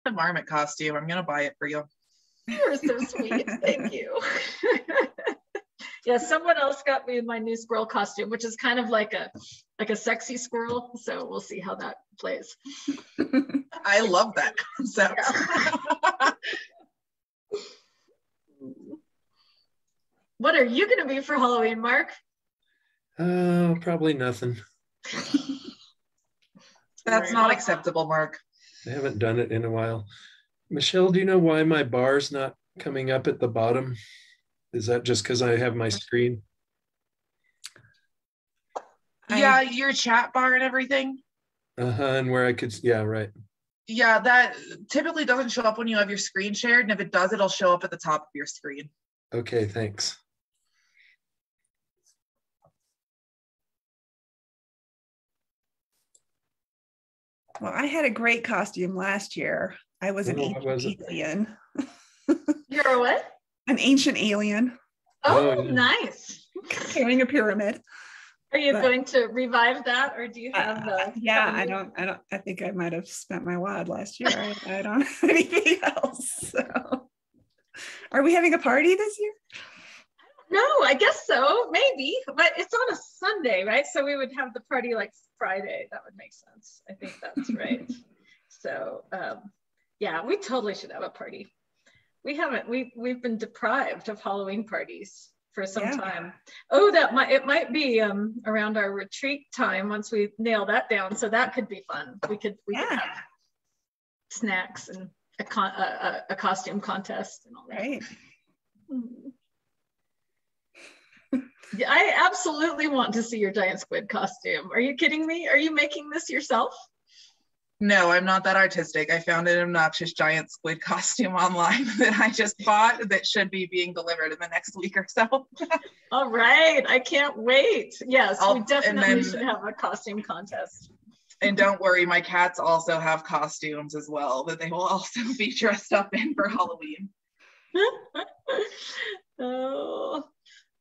the marmot costume. I'm gonna buy it for you. You're so sweet. Thank you. Yeah, someone else got me my new squirrel costume, which is kind of like a sexy squirrel. So we'll see how that plays. I love that concept. Yeah. What are you going to be for Halloween, Mark? Probably nothing. That's not acceptable, Mark. I haven't done it in a while. Michelle, do you know why my bar's not coming up at the bottom? Is that just because I have my screen? Yeah, your chat bar and everything. And where I could, yeah, right. Yeah, that typically doesn't show up when you have your screen shared, and if it does, it'll show up at the top of your screen. Okay, thanks. Well, I had a great costume last year. I was an ancient alien. You're a what? An ancient alien. Oh, yeah. Nice. Carrying a pyramid. Are you going to revive that, or do you have the? Yeah, I don't. I think I might have spent my wad last year. I don't have anything else. So, are we having a party this year? No, I guess so. Maybe, but it's on a Sunday, right? So we would have the party like Friday. That would make sense. I think that's right. So, yeah, we totally should have a party. We haven't. We've been deprived of Halloween parties for some time. Oh, it might be around our retreat time once we nail that down. So that could be fun. We could have snacks and a costume contest and all that. Right. Yeah, I absolutely want to see your giant squid costume. Are you kidding me? Are you making this yourself? No, I'm not that artistic. I found an obnoxious giant squid costume online that I just bought that should be being delivered in the next week or so. All right, I can't wait. Yes, we definitely should have a costume contest. And don't worry, my cats also have costumes as well that they will also be dressed up in for Halloween. Oh.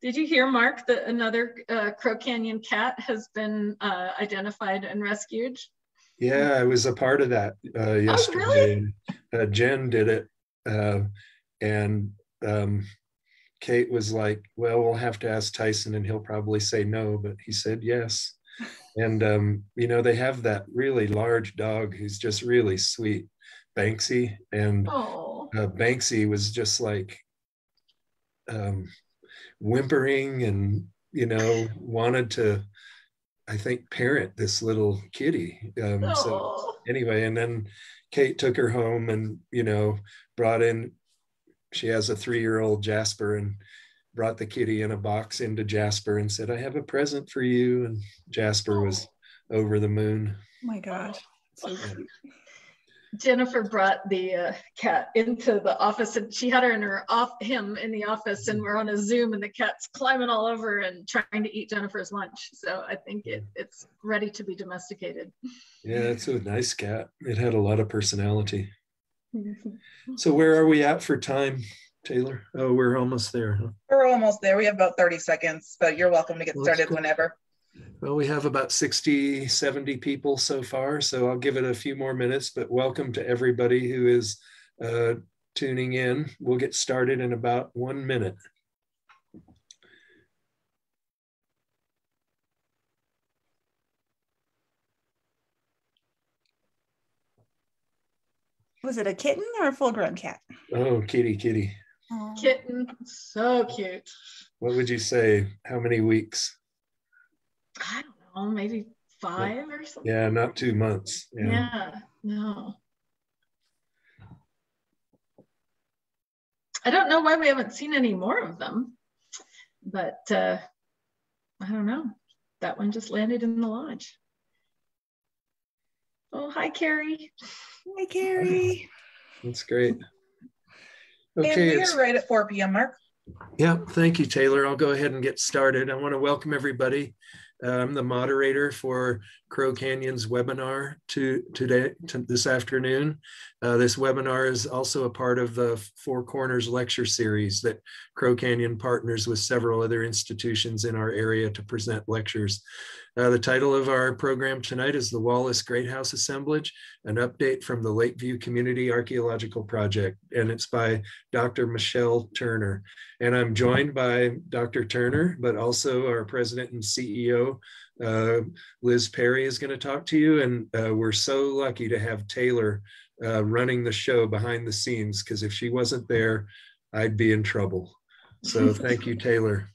Did you hear, Mark, that another Crow Canyon cat has been identified and rescued? Yeah, I was a part of that yesterday. Oh, really? Jen did it. And Kate was like, well, we'll have to ask Tyson and he'll probably say no, but he said yes. And, they have that really large dog who's just really sweet, Banksy. And Banksy was just like, whimpering and wanted to, I think, parent this little kitty. So anyway, and then Kate took her home and brought in, she has a 3-year-old Jasper, and brought the kitty in a box into Jasper and said, I have a present for you. And Jasper was over the moon. Oh my gosh, so cute. Jennifer brought the cat into the office, and she had him in the office, and we're on a Zoom, and the cat's climbing all over and trying to eat Jennifer's lunch. So I think it's ready to be domesticated. Yeah, it's a nice cat. It had a lot of personality. So where are we at for time, Taylor? Oh, we're almost there, huh? We're almost there. We have about 30 seconds, but you're welcome to get started whenever. Well, we have about 60, 70 people so far, so I'll give it a few more minutes, but welcome to everybody who is tuning in. We'll get started in about 1 minute. Was it a kitten or a full-grown cat? Oh, kitty. Aww. Kitten, so cute. What would you say? How many weeks? I don't know, maybe 5 or something. Yeah, not 2 months. Yeah, no. I don't know why we haven't seen any more of them, but I don't know. That one just landed in the lodge. Oh, hi, Carrie. Hi, Carrie. That's great. Okay, and we're right at 4 p.m. Mark. Yeah, thank you, Taylor. I'll go ahead and get started. I want to welcome everybody. I'm the moderator for Crow Canyon's webinar this afternoon. This webinar is also a part of the Four Corners lecture series that Crow Canyon partners with several other institutions in our area to present lectures. The title of our program tonight is the Wallace Great House Assemblage, an update from the Lakeview Community Archaeological Project, and it's by Dr. Michelle Turner. And I'm joined by Dr. Turner, but also our president and CEO, Liz Perry, is going to talk to you. And we're so lucky to have Taylor running the show behind the scenes, because if she wasn't there, I'd be in trouble. So thank you, Taylor.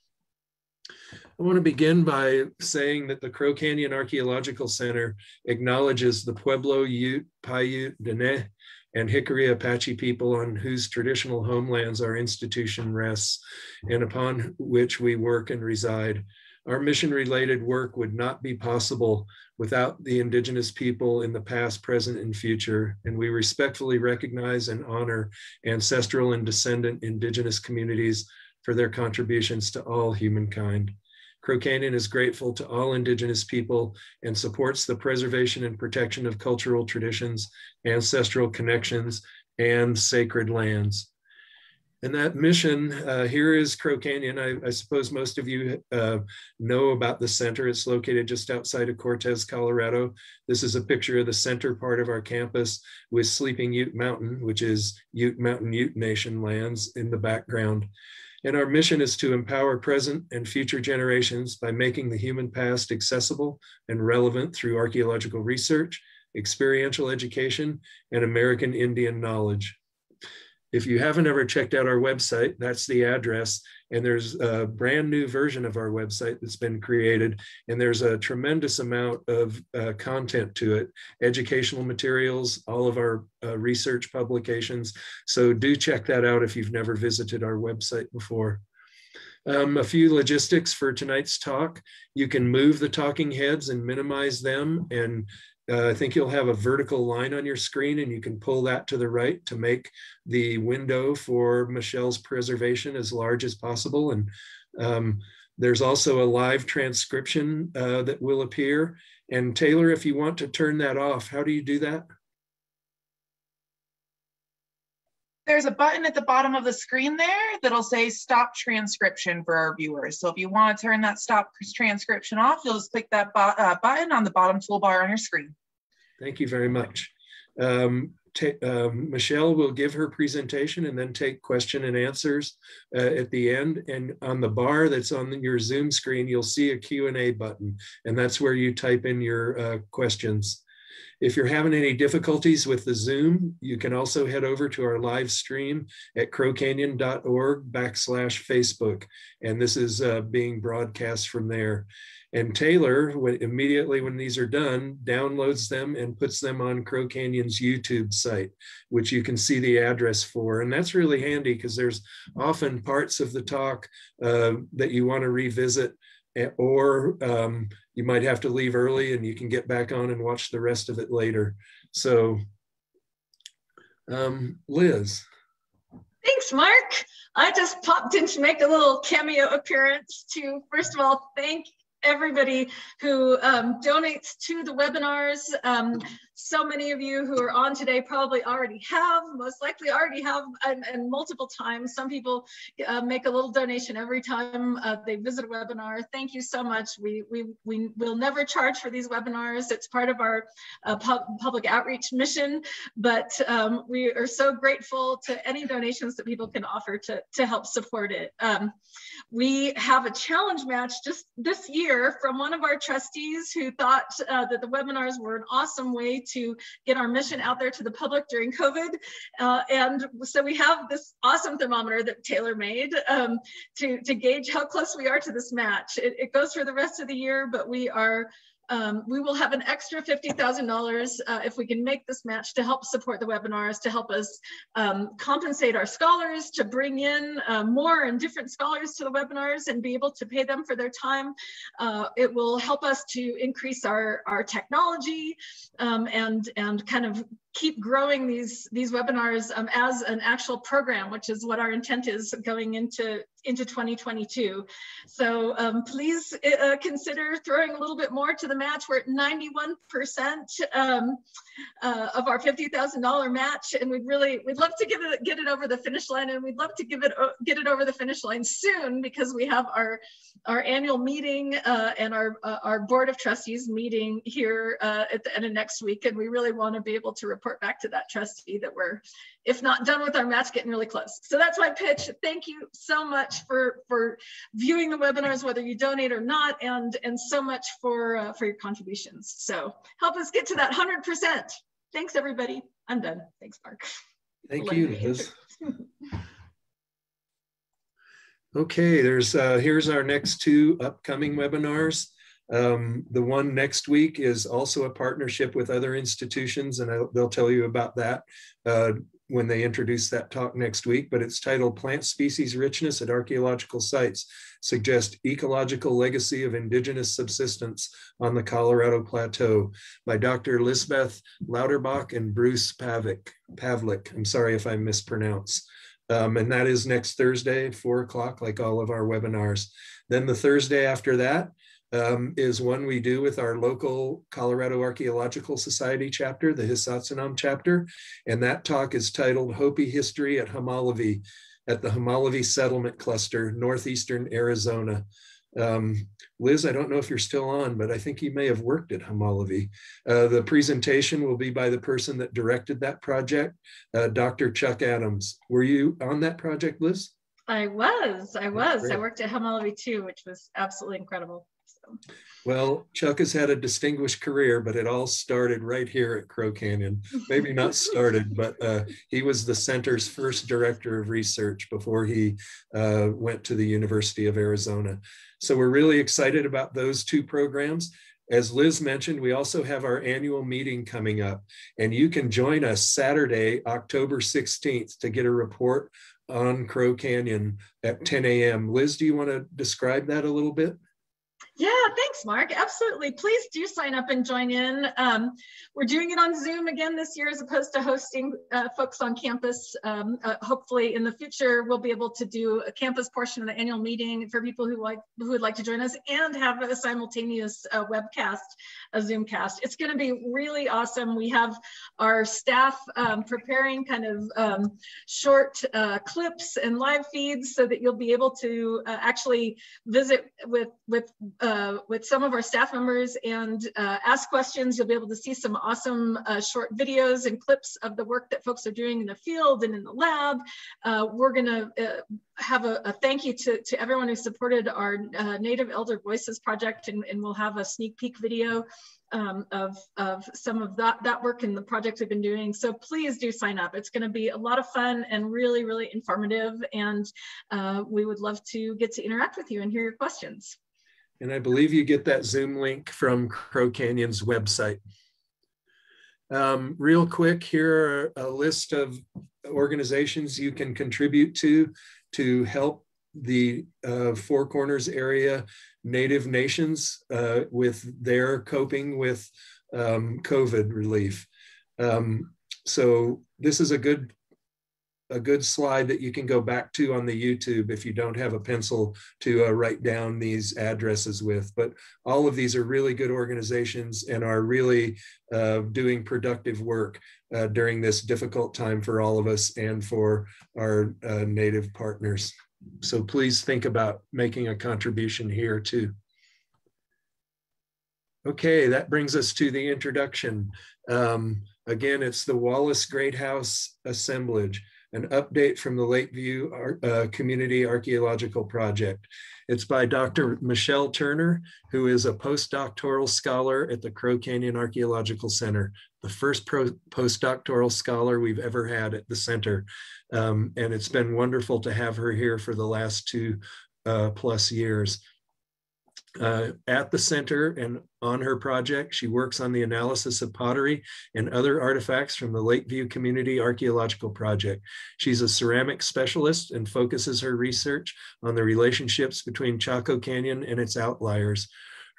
I want to begin by saying that the Crow Canyon Archaeological Center acknowledges the Pueblo, Ute, Paiute, Dene, and Hickory Apache people on whose traditional homelands our institution rests and upon which we work and reside. Our mission-related work would not be possible without the Indigenous people in the past, present, and future, and we respectfully recognize and honor ancestral and descendant Indigenous communities for their contributions to all humankind. Crow Canyon is grateful to all Indigenous people and supports the preservation and protection of cultural traditions, ancestral connections, and sacred lands. And that mission, here is Crow Canyon. I suppose most of you know about the center. It's located just outside of Cortez, Colorado. This is a picture of the center part of our campus with Sleeping Ute Mountain, which is Ute Mountain Ute Nation lands in the background. And our mission is to empower present and future generations by making the human past accessible and relevant through archaeological research, experiential education, and American Indian knowledge. If you haven't ever checked out our website, that's the address. And there's a brand new version of our website that's been created. And there's a tremendous amount of content to it, educational materials, all of our research publications. So do check that out if you've never visited our website before. A few logistics for tonight's talk. You can move the talking heads and minimize them, and I think you'll have a vertical line on your screen, and you can pull that to the right to make the window for Michelle's preservation as large as possible. And there's also a live transcription that will appear. And Taylor, if you want to turn that off, how do you do that? There's a button at the bottom of the screen there that'll say stop transcription for our viewers. So if you want to turn that stop transcription off, you'll just click that button on the bottom toolbar on your screen. Thank you very much. Michelle will give her presentation and then take question and answers at the end. And on the bar that's on your Zoom screen, you'll see a Q&A button, and that's where you type in your questions. If you're having any difficulties with the Zoom, you can also head over to our live stream at crowcanyon.org/Facebook. And this is being broadcast from there. And Taylor, immediately when these are done, downloads them and puts them on Crow Canyon's YouTube site, which you can see the address for. And that's really handy because there's often parts of the talk that you want to revisit, or you might have to leave early and you can get back on and watch the rest of it later. So, Liz. Thanks, Mark. I just popped in to make a little cameo appearance to, first of all, thank everybody who donates to the webinars. So many of you who are on today probably already have, most likely already have, and multiple times. Some people make a little donation every time they visit a webinar. Thank you so much. We will never charge for these webinars. It's part of our public outreach mission, but we are so grateful to any donations that people can offer to help support it. We have a challenge match just this year from one of our trustees who thought that the webinars were an awesome way to get our mission out there to the public during COVID. And so we have this awesome thermometer that Taylor made to gauge how close we are to this match. It goes for the rest of the year, but we will have an extra $50,000 if we can make this match to help support the webinars, to help us compensate our scholars, to bring in more and different scholars to the webinars and be able to pay them for their time. It will help us to increase our technology and kind of keep growing these webinars as an actual program, which is what our intent is going into 2022. So please consider throwing a little bit more to the match. We're at 91% of our $50,000 match, and we'd love to get it over the finish line, and we'd love to get it over the finish line soon, because we have our annual meeting and our board of trustees meeting here at the end of next week, and we really want to be able to report back to that trustee that we're, if not done with our match, getting really close. So that's my pitch. Thank you so much for viewing the webinars, whether you donate or not, and so much for your contributions. So help us get to that 100%. Thanks, everybody. I'm done. Thanks, Mark. Thank you, Liz. Okay, here's our next two upcoming webinars. The one next week is also a partnership with other institutions, and they'll tell you about that when they introduce that talk next week, but it's titled Plant Species Richness at Archaeological Sites Suggest Ecological Legacy of Indigenous Subsistence on the Colorado Plateau by Dr. Lisbeth Lauterbach and Bruce Pavlik. I'm sorry if I mispronounce. And that is next Thursday, 4 o'clock, like all of our webinars. Then the Thursday after that is one we do with our local Colorado Archaeological Society chapter, the Hisatsinom chapter. And that talk is titled Hopi History at Homolivy, at the Homolivy Settlement Cluster, Northeastern Arizona. Liz, I don't know if you're still on, but I think you may have worked at Homolivy. The presentation will be by the person that directed that project, Dr. Chuck Adams. Were you on that project, Liz? I was. I worked at Homolivy too, which was absolutely incredible. So. Well, Chuck has had a distinguished career, but it all started right here at Crow Canyon. Maybe not started, but he was the center's first director of research before he went to the University of Arizona. So we're really excited about those two programs. As Liz mentioned, we also have our annual meeting coming up, and you can join us Saturday, October 16th to get a report on Crow Canyon at 10 a.m. Liz, do you want to describe that a little bit? Yeah, thanks, Mark. Absolutely. Please do sign up and join in. We're doing it on Zoom again this year, as opposed to hosting folks on campus. Hopefully in the future, we'll be able to do a campus portion of the annual meeting for people who would like to join us, and have a simultaneous webcast, a Zoomcast. It's going to be really awesome. We have our staff preparing kind of short clips and live feeds so that you'll be able to actually visit with some of our staff members and ask questions. You'll be able to see some awesome short videos and clips of the work that folks are doing in the field and in the lab. We're gonna have a thank you to everyone who supported our Native Elder Voices project, and we'll have a sneak peek video of some of that work and the projects we've been doing. So please do sign up. It's going to be a lot of fun and really, really informative, and we would love to get to interact with you and hear your questions. And I believe you get that Zoom link from Crow Canyon's website. Real quick, here are a list of organizations you can contribute to help the Four Corners area Native nations with their coping with COVID relief. So this is a good slide that you can go back to on the YouTube if you don't have a pencil to write down these addresses with. But all of these are really good organizations and are really doing productive work during this difficult time for all of us and for our Native partners. So please think about making a contribution here too. Okay, that brings us to the introduction. Again, it's the Wallace Great House Assemblage, an update from the Lakeview Community Archaeological Project. It's by Dr. Michelle Turner, who is a postdoctoral scholar at the Crow Canyon Archaeological Center, the first postdoctoral scholar we've ever had at the center. And it's been wonderful to have her here for the last 2+ years. At the center and on her project, she works on the analysis of pottery and other artifacts from the Lakeview Community Archaeological Project. She's a ceramic specialist and focuses her research on the relationships between Chaco Canyon and its outliers.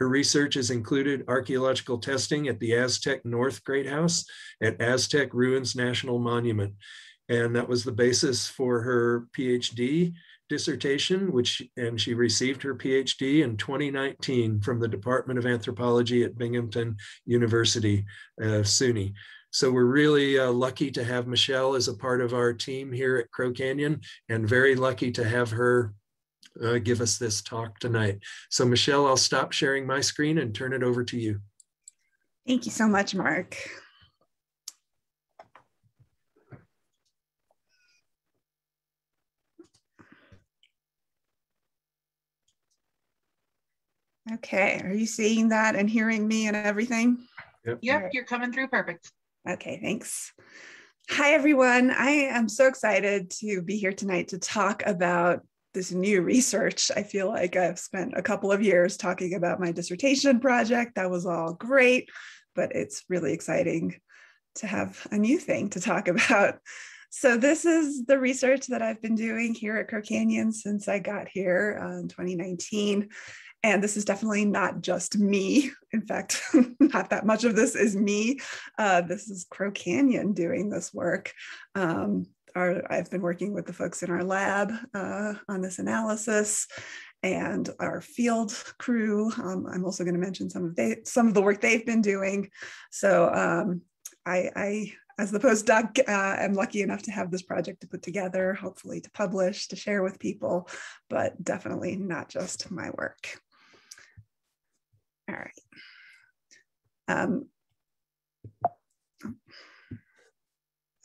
Her research has included archaeological testing at the Aztec North Great House at Aztec Ruins National Monument. And that was the basis for her PhD dissertation, and she received her PhD in 2019 from the Department of Anthropology at Binghamton University, SUNY. So we're really lucky to have Michelle as a part of our team here at Crow Canyon, and very lucky to have her give us this talk tonight. So Michelle, I'll stop sharing my screen and turn it over to you. Thank you so much, Mark. Okay, are you seeing that and hearing me and everything? Yep, you're coming through perfect. Okay, thanks. Hi, everyone. I am so excited to be here tonight to talk about this new research. I feel like I've spent a couple of years talking about my dissertation project. That was all great, but it's really exciting to have a new thing to talk about. So this is the research that I've been doing here at Crow Canyon since I got here in 2019. And this is definitely not just me. In fact, not that much of this is me. This is Crow Canyon doing this work. I've been working with the folks in our lab on this analysis and our field crew. I'm also going to mention some of the work they've been doing. So I, as the postdoc, am lucky enough to have this project to put together, hopefully to publish, to share with people, but definitely not just my work. All right.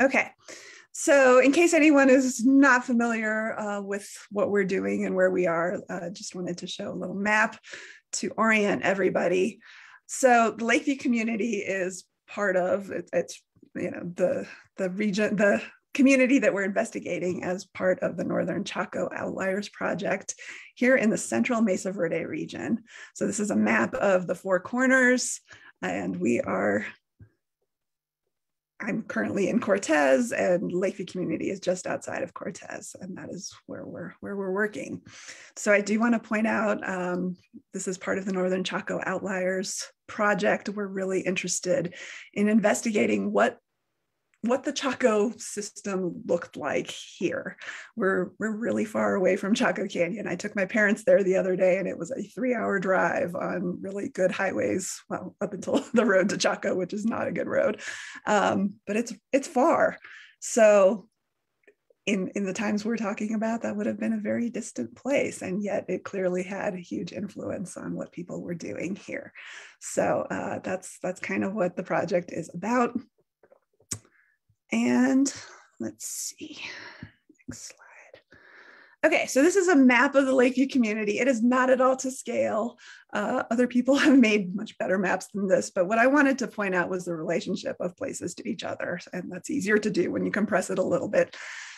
Okay. So in case anyone is not familiar with what we're doing and where we are, just wanted to show a little map to orient everybody. So the Lakeview community is part of, it's the region, the community that we're investigating as part of the Northern Chaco Outliers Project here in the Central Mesa Verde region. So this is a map of the Four Corners, and I'm currently in Cortez, and Lakeview Community is just outside of Cortez, and that is where we're working. So I do want to point out, this is part of the Northern Chaco Outliers Project. We're really interested in investigating what the Chaco system looked like here. We're really far away from Chaco Canyon. I took my parents there the other day, and it was a 3-hour drive on really good highways, well, up until the road to Chaco, which is not a good road, but it's far. So in the times we're talking about, that would have been a very distant place, and yet it clearly had a huge influence on what people were doing here. So that's kind of what the project is about. And let's see, next slide. Okay, so this is a map of the Lakeview community. It is not at all to scale. Other people have made much better maps than this, but what I wanted to point out was the relationship of places to each other, and that's easier to do when you compress it a little bit.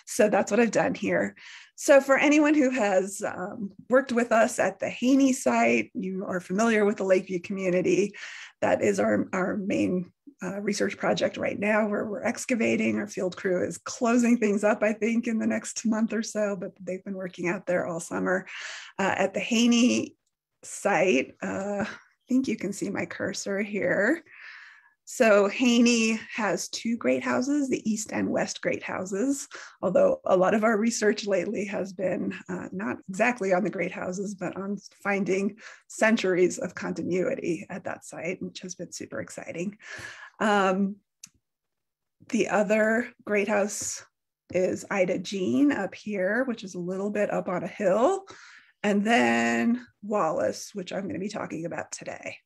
So that's what I've done here. So for anyone who has worked with us at the Haynie site, you are familiar with the Lakeview community. That is our main research project right now, where we're excavating. Our field crew is closing things up, I think, in the next month or so, but they've been working out there all summer. At the Haynie site, I think you can see my cursor here. So Haynie has 2 great houses, the east and west great houses, although a lot of our research lately has been not exactly on the great houses, but on finding centuries of continuity at that site, which has been super exciting. The other great house is Ida Jean up here, which is a little bit up on a hill, and then Wallace, which I'm going to be talking about today.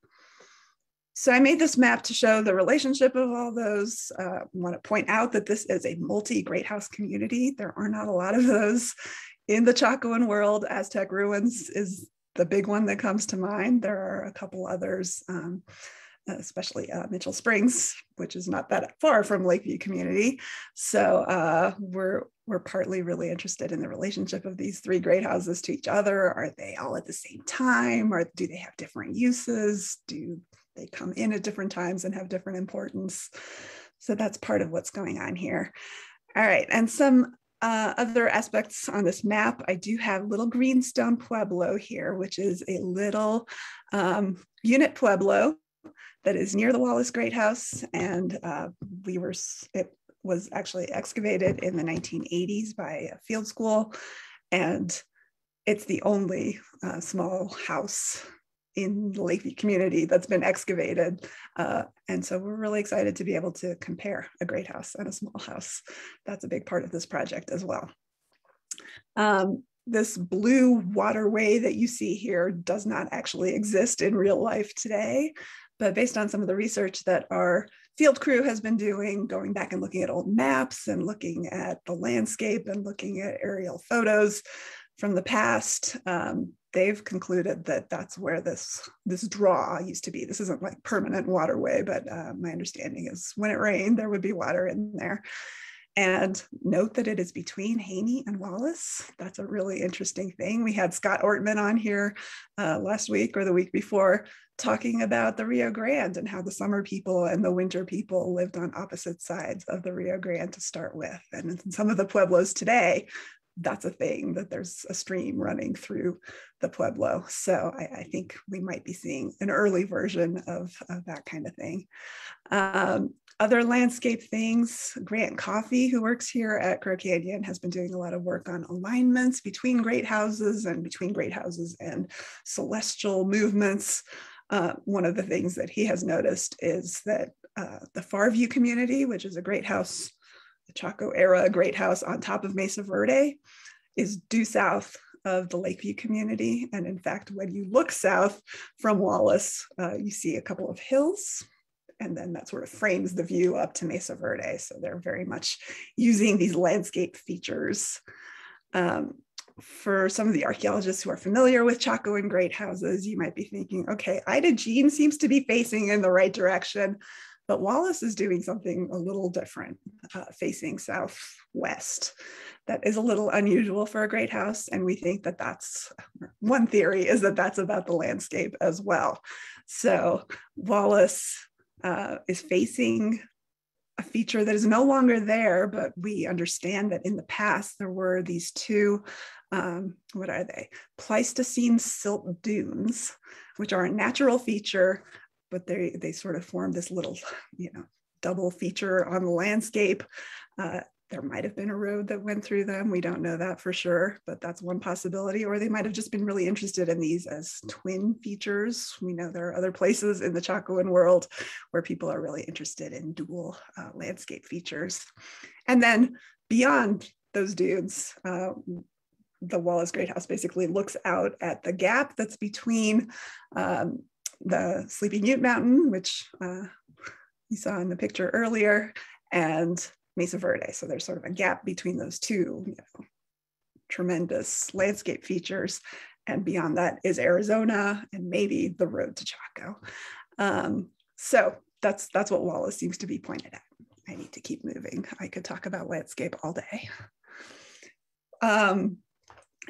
So I made this map to show the relationship of all those. I want to point out that this is a multi-great house community. There are not a lot of those in the Chacoan world. Aztec Ruins is the big one that comes to mind. There are a couple others, especially Mitchell Springs, which is not that far from Lakeview Community. So we're partly really interested in the relationship of these 3 great houses to each other. Are they all at the same time? Or do they have different uses? Do they come in at different times and have different importance? So that's part of what's going on here. All right, and some other aspects on this map. I do have Little Greenstone Pueblo here, which is a little unit pueblo that is near the Wallace Great House, and it was actually excavated in the 1980s by a field school, and it's the only small house in the Lakeview community that's been excavated. And so we're really excited to be able to compare a great house and a small house. That's a big part of this project as well. This blue waterway that you see here does not actually exist in real life today, but based on some of the research that our field crew has been doing, going back and looking at old maps and looking at the landscape and looking at aerial photos from the past, they've concluded that that's where this draw used to be. This isn't like permanent waterway, but my understanding is when it rained, there would be water in there. And note that it is between Haynie and Wallace. That's a really interesting thing. We had Scott Ortman on here last week or the week before talking about the Rio Grande and how the summer people and the winter people lived on opposite sides of the Rio Grande to start with. And in some of the pueblos today, that's a thing, that there's a stream running through the pueblo. So I think we might be seeing an early version of that kind of thing. Other landscape things, Grant Coffey, who works here at Crow Canyon, has been doing a lot of work on alignments between great houses and between great houses and celestial movements. One of the things that he has noticed is that the Farview community, which is a great house, the Chaco era great house on top of Mesa Verde, is due south of the Lakeview community. And in fact, when you look south from Wallace, you see a couple of hills, and then that sort of frames the view up to Mesa Verde. So they're very much using these landscape features. For some of the archaeologists who are familiar with Chacoan great houses, you might be thinking, okay, Ida Jean seems to be facing in the right direction, but Wallace is doing something a little different, facing southwest. That is a little unusual for a great house. And we think that one theory is that that's about the landscape as well. So Wallace is facing a feature that is no longer there, but we understand that in the past there were these two, what are they? Pleistocene silt dunes, which are a natural feature, but they sort of form this little, double feature on the landscape. There might have been a road that went through them. We don't know that for sure, but that's one possibility. Or they might have just been really interested in these as twin features. We know there are other places in the Chacoan world where people are really interested in dual landscape features. And then beyond those dunes, the Wallace Great House basically looks out at the gap that's between the Sleeping Ute Mountain, which you saw in the picture earlier, and Mesa Verde. So there's sort of a gap between those two tremendous landscape features. And beyond that is Arizona and maybe the road to Chaco. So that's what Wallace seems to be pointed at. I need to keep moving. I could talk about landscape all day.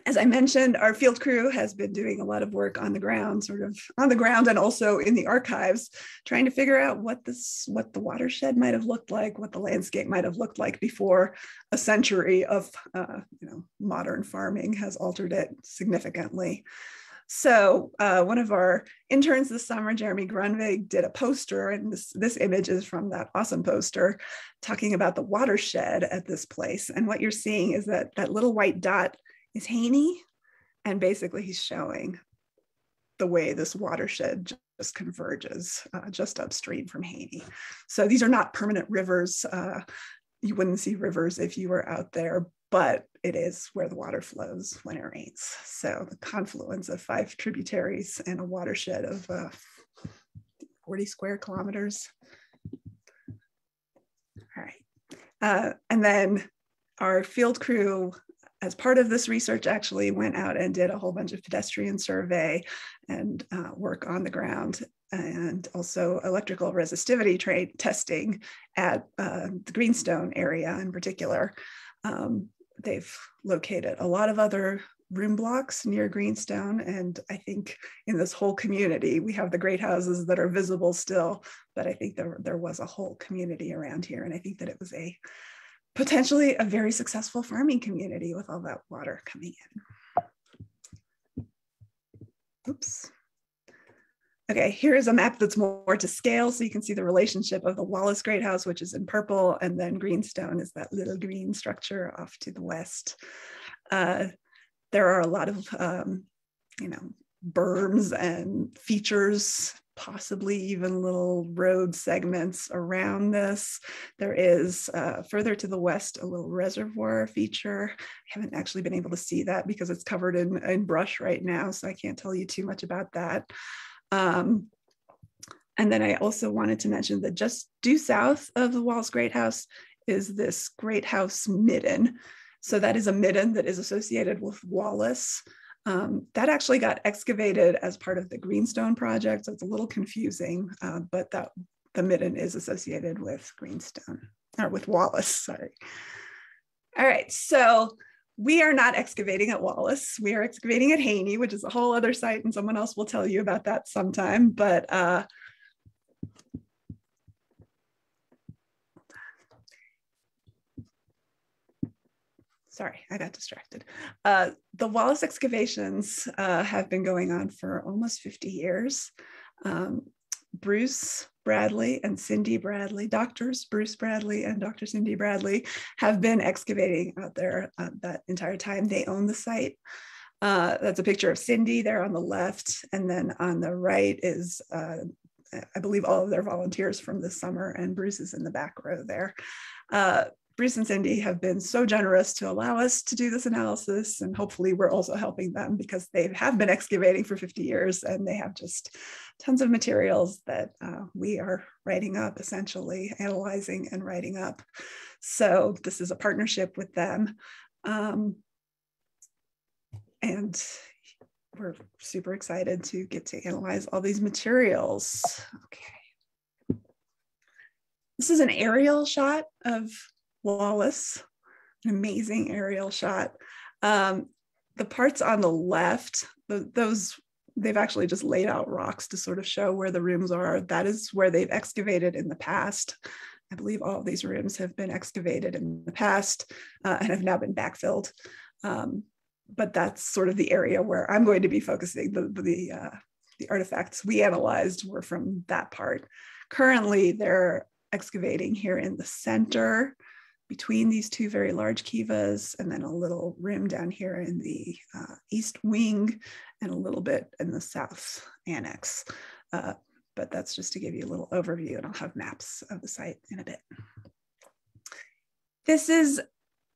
As I mentioned, our field crew has been doing a lot of work on the ground, and also in the archives, trying to figure out what the watershed might have looked like, what the landscape might have looked like before a century of modern farming has altered it significantly. So one of our interns this summer, Jeremy Grunwig, did a poster, and this image is from that awesome poster talking about the watershed at this place. And what you're seeing is that little white dot is Haynie, and basically he's showing the way this watershed just converges just upstream from Haynie. So these are not permanent rivers. You wouldn't see rivers if you were out there, but it is where the water flows when it rains. So the confluence of 5 tributaries and a watershed of 40 square kilometers. All right. And then our field crew, as part of this research, actually went out and did a whole bunch of pedestrian survey and work on the ground, and also electrical resistivity testing at the Greenstone area in particular. They've located a lot of other room blocks near Greenstone, and I think in this whole community, we have the great houses that are visible still, but I think there was a whole community around here, and I think that it was potentially a very successful farming community with all that water coming in. Oops. Okay, here is a map that's more to scale, so you can see the relationship of the Wallace Great House, which is in purple, and then greenstone is that little green structure off to the west. There are a lot of, berms and features, possibly even little road segments around this. There is further to the west a little reservoir feature. I haven't actually been able to see that because it's covered in brush right now, so I can't tell you too much about that. And then I also wanted to mention that just due south of the Wallace Great House is this Great House midden. So that is a midden that is associated with Wallace. That actually got excavated as part of the Greenstone project, so it's a little confusing, but the midden is associated with Greenstone, or with Wallace, sorry. All right, so we are not excavating at Wallace. We are excavating at Haynie, which is a whole other site, and someone else will tell you about that sometime, but sorry, I got distracted. The Wallace excavations have been going on for almost 50 years. Bruce Bradley and Cindy Bradley, doctors Bruce Bradley and Dr. Cindy Bradley, have been excavating out there that entire time. They own the site. That's a picture of Cindy there on the left, and then on the right is, I believe, all of their volunteers from this summer, and Bruce is in the back row there. Bruce and Cindy have been so generous to allow us to do this analysis, and hopefully we're also helping them because they have been excavating for 50 years and they have just tons of materials that we are writing up, essentially analyzing and writing up. So this is a partnership with them. And we're super excited to get to analyze all these materials. Okay. This is an aerial shot of Wallace, an amazing aerial shot. The parts on the left, they've actually just laid out rocks to sort of show where the rooms are. That is where they've excavated in the past. I believe all of these rooms have been excavated in the past and have now been backfilled. But that's sort of the area where I'm going to be focusing. The artifacts we analyzed were from that part. Currently, they're excavating here in the center between these two very large kivas, and then a little room down here in the east wing and a little bit in the south annex. But that's just to give you a little overview, and I'll have maps of the site in a bit. This is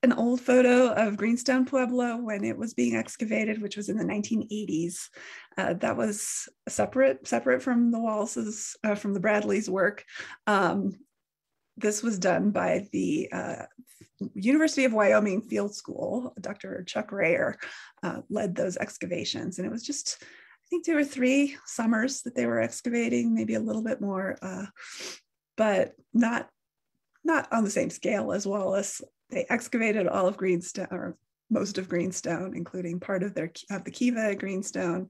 an old photo of Greenstone Pueblo when it was being excavated, which was in the 1980s. That was separate from the Wallace's, from the Bradley's work. This was done by the University of Wyoming Field School. Dr. Chuck Rayer led those excavations, and it was just, I think, 2 or 3 summers that they were excavating, maybe a little bit more, but not on the same scale as Wallace. They excavated all of Greenstone, or most of Greenstone, including part of the Kiva at Greenstone,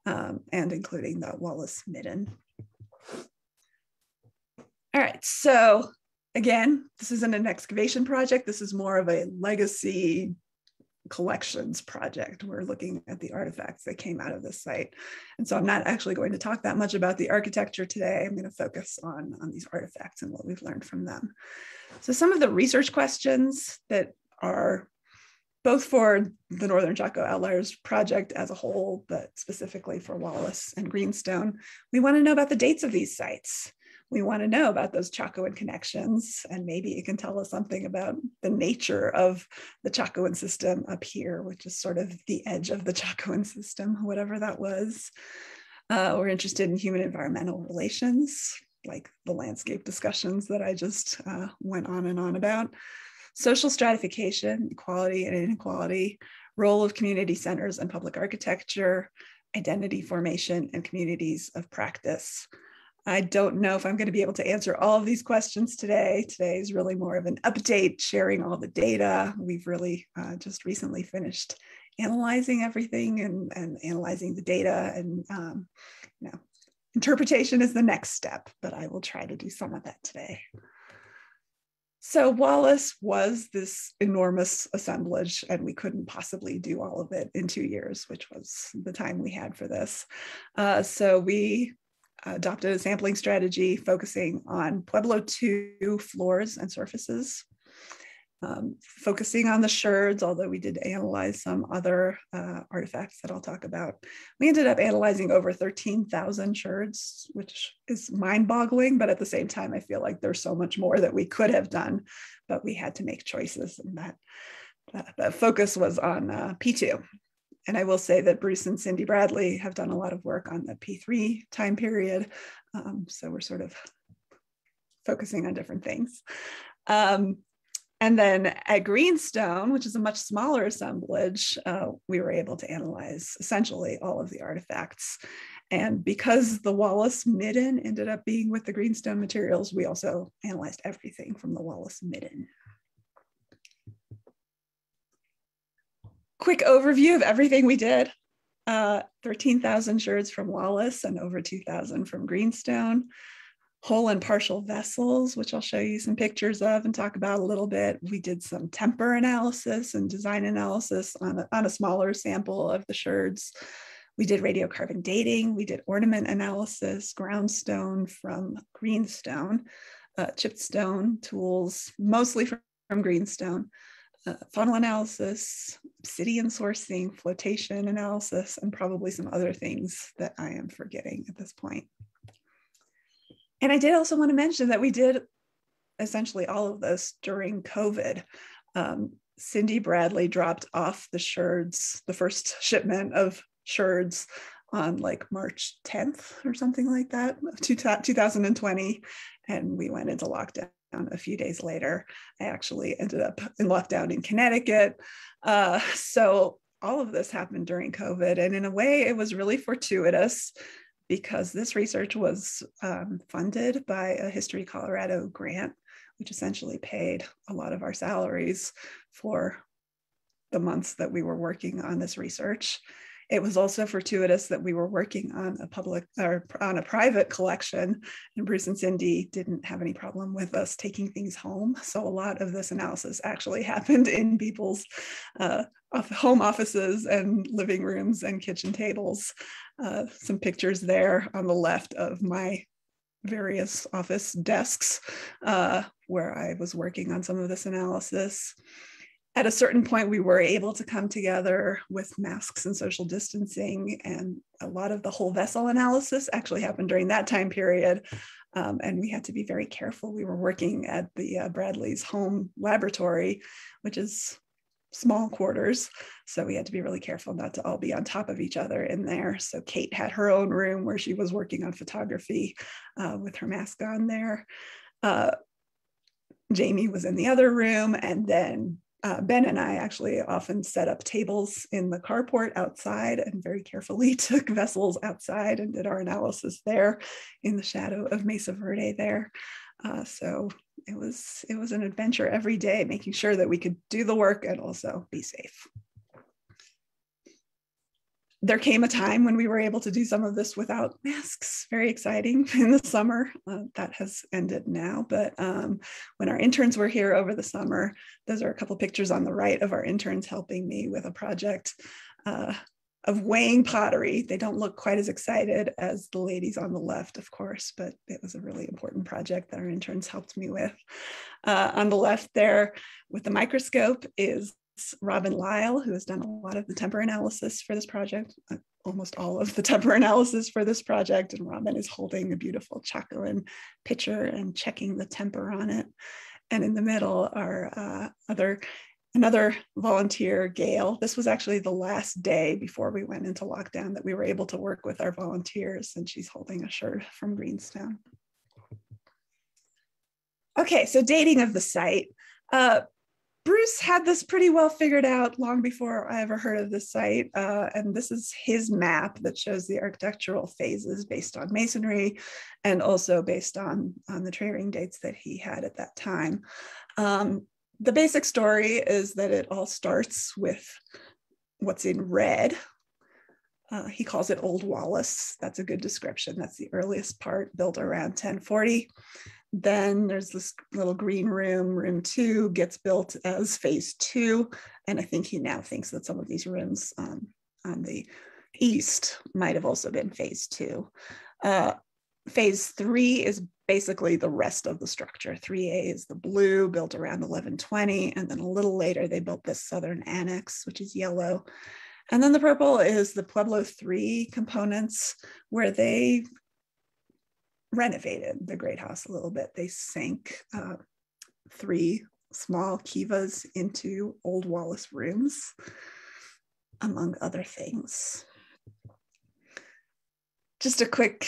and including the Wallace midden. All right, so again, this isn't an excavation project. This is more of a legacy collections project. We're looking at the artifacts that came out of this site. And so I'm not actually going to talk that much about the architecture today. I'm going to focus on these artifacts and what we've learned from them. So some of the research questions that are both for the Northern Chaco Outliers project as a whole, but specifically for Wallace and Greenstone, we want to know about the dates of these sites. We want to know about those Chacoan connections, and maybe it can tell us something about the nature of the Chacoan system up here, which is sort of the edge of the Chacoan system, whatever that was. We're interested in human environmental relations, like the landscape discussions that I just went on and on about. Social stratification, equality and inequality, role of community centers and public architecture, identity formation, and communities of practice. I don't know if I'm going to be able to answer all of these questions today. Today is really more of an update, sharing all the data. We've really just recently finished analyzing everything and analyzing the data, and interpretation is the next step, but I will try to do some of that today. So Wallace was this enormous assemblage, and we couldn't possibly do all of it in 2 years, which was the time we had for this. So we adopted a sampling strategy focusing on Pueblo II floors and surfaces, focusing on the sherds, although we did analyze some other artifacts that I'll talk about. We ended up analyzing over 13,000 sherds, which is mind-boggling, but at the same time, I feel like there's so much more that we could have done, but we had to make choices, and that focus was on P2. And I will say that Bruce and Cindy Bradley have done a lot of work on the P3 time period. So we're sort of focusing on different things. And then at Greenstone, which is a much smaller assemblage, we were able to analyze essentially all of the artifacts. And because the Wallace midden ended up being with the Greenstone materials, we also analyzed everything from the Wallace midden. Quick overview of everything we did. 13,000 sherds from Wallace and over 2,000 from Greenstone. Whole and partial vessels, which I'll show you some pictures of and talk about a little bit. We did some temper analysis and design analysis on a smaller sample of the sherds. We did radiocarbon dating. We did ornament analysis, ground stone from Greenstone, chipped stone tools, mostly from Greenstone. Funnel analysis, obsidian sourcing, flotation analysis, and probably some other things that I am forgetting at this point. And I did also want to mention that we did essentially all of this during COVID. Cindy Bradley dropped off the sherds, the first shipment of sherds on like March 10th or something like that, 2020. And we went into lockdown a few days later. I actually ended up in lockdown in Connecticut. So all of this happened during COVID. And in a way, it was really fortuitous because this research was funded by a History Colorado grant, which essentially paid a lot of our salaries for the months that we were working on this research. It was also fortuitous that we were working on a private collection, and Bruce and Cindy didn't have any problem with us taking things home. So a lot of this analysis actually happened in people's home offices and living rooms and kitchen tables. Some pictures there on the left of my various office desks where I was working on some of this analysis. At a certain point, we were able to come together with masks and social distancing, and a lot of the whole vessel analysis actually happened during that time period. And we had to be very careful. We were working at the Bradley's home laboratory, which is small quarters. So we had to be really careful not to all be on top of each other in there. So Kate had her own room where she was working on photography with her mask on there. Jamie was in the other room, and then Ben and I actually often set up tables in the carport outside and very carefully took vessels outside and did our analysis there in the shadow of Mesa Verde there. So it was an adventure every day, making sure that we could do the work and also be safe. There came a time when we were able to do some of this without masks. Very exciting in the summer. That has ended now, but when our interns were here over the summer, those are a couple pictures on the right of our interns helping me with a project of weighing pottery. They don't look quite as excited as the ladies on the left, of course, but it was a really important project that our interns helped me with. On the left there with the microscope is Robin Lyle, who has done a lot of the temper analysis for this project, almost all of the temper analysis for this project. And Robin is holding a beautiful Chacoan pitcher and checking the temper on it. And in the middle are another volunteer, Gail. This was actually the last day before we went into lockdown that we were able to work with our volunteers, and she's holding a sherd from Greenstone. Okay, so dating of the site. Bruce had this pretty well figured out long before I ever heard of this site. And this is his map that shows the architectural phases based on masonry and also based on the tree ring dates that he had at that time. The basic story is that it all starts with what's in red. He calls it Old Wallace. That's a good description. That's the earliest part, built around 1040. Then there's this little green room, room 2 gets built as phase 2. And I think he now thinks that some of these rooms on the east might have also been phase 2. Phase 3 is basically the rest of the structure. 3A is the blue, built around 1120, and then a little later they built this southern annex, which is yellow. And then the purple is the Pueblo 3 components, where they renovated the Great House a little bit. They sank 3 small kivas into old Wallace rooms, among other things. Just a quick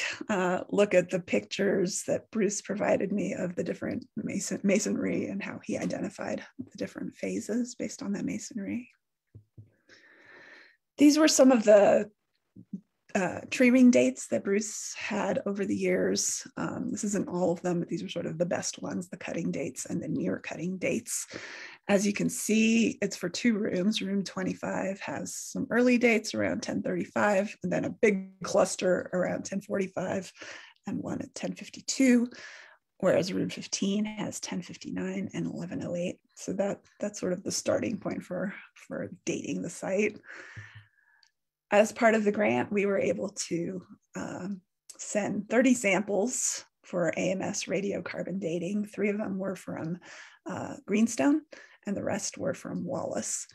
look at the pictures that Bruce provided me of the different masonry and how he identified the different phases based on that masonry. These were some of the tree ring dates that Bruce had over the years. This isn't all of them, but these are sort of the best ones, the cutting dates and the near cutting dates. As you can see, it's for 2 rooms. Room 25 has some early dates around 1035, and then a big cluster around 1045 and one at 1052, whereas room 15 has 1059 and 1108. So that's sort of the starting point for dating the site. As part of the grant, we were able to send 30 samples for AMS radiocarbon dating. 3 of them were from Greenstone, and the rest were from Wallace.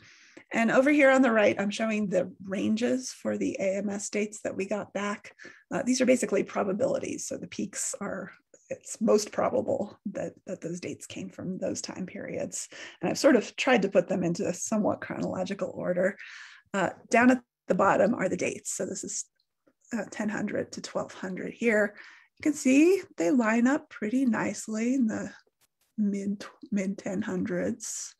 And over here on the right, I'm showing the ranges for the AMS dates that we got back. These are basically probabilities. So the peaks are, it's most probable that those dates came from those time periods. And I've sort of tried to put them into a somewhat chronological order. Down at the bottom are the dates. So this is 1000 to 1200 here. You can see they line up pretty nicely in the mid 1000s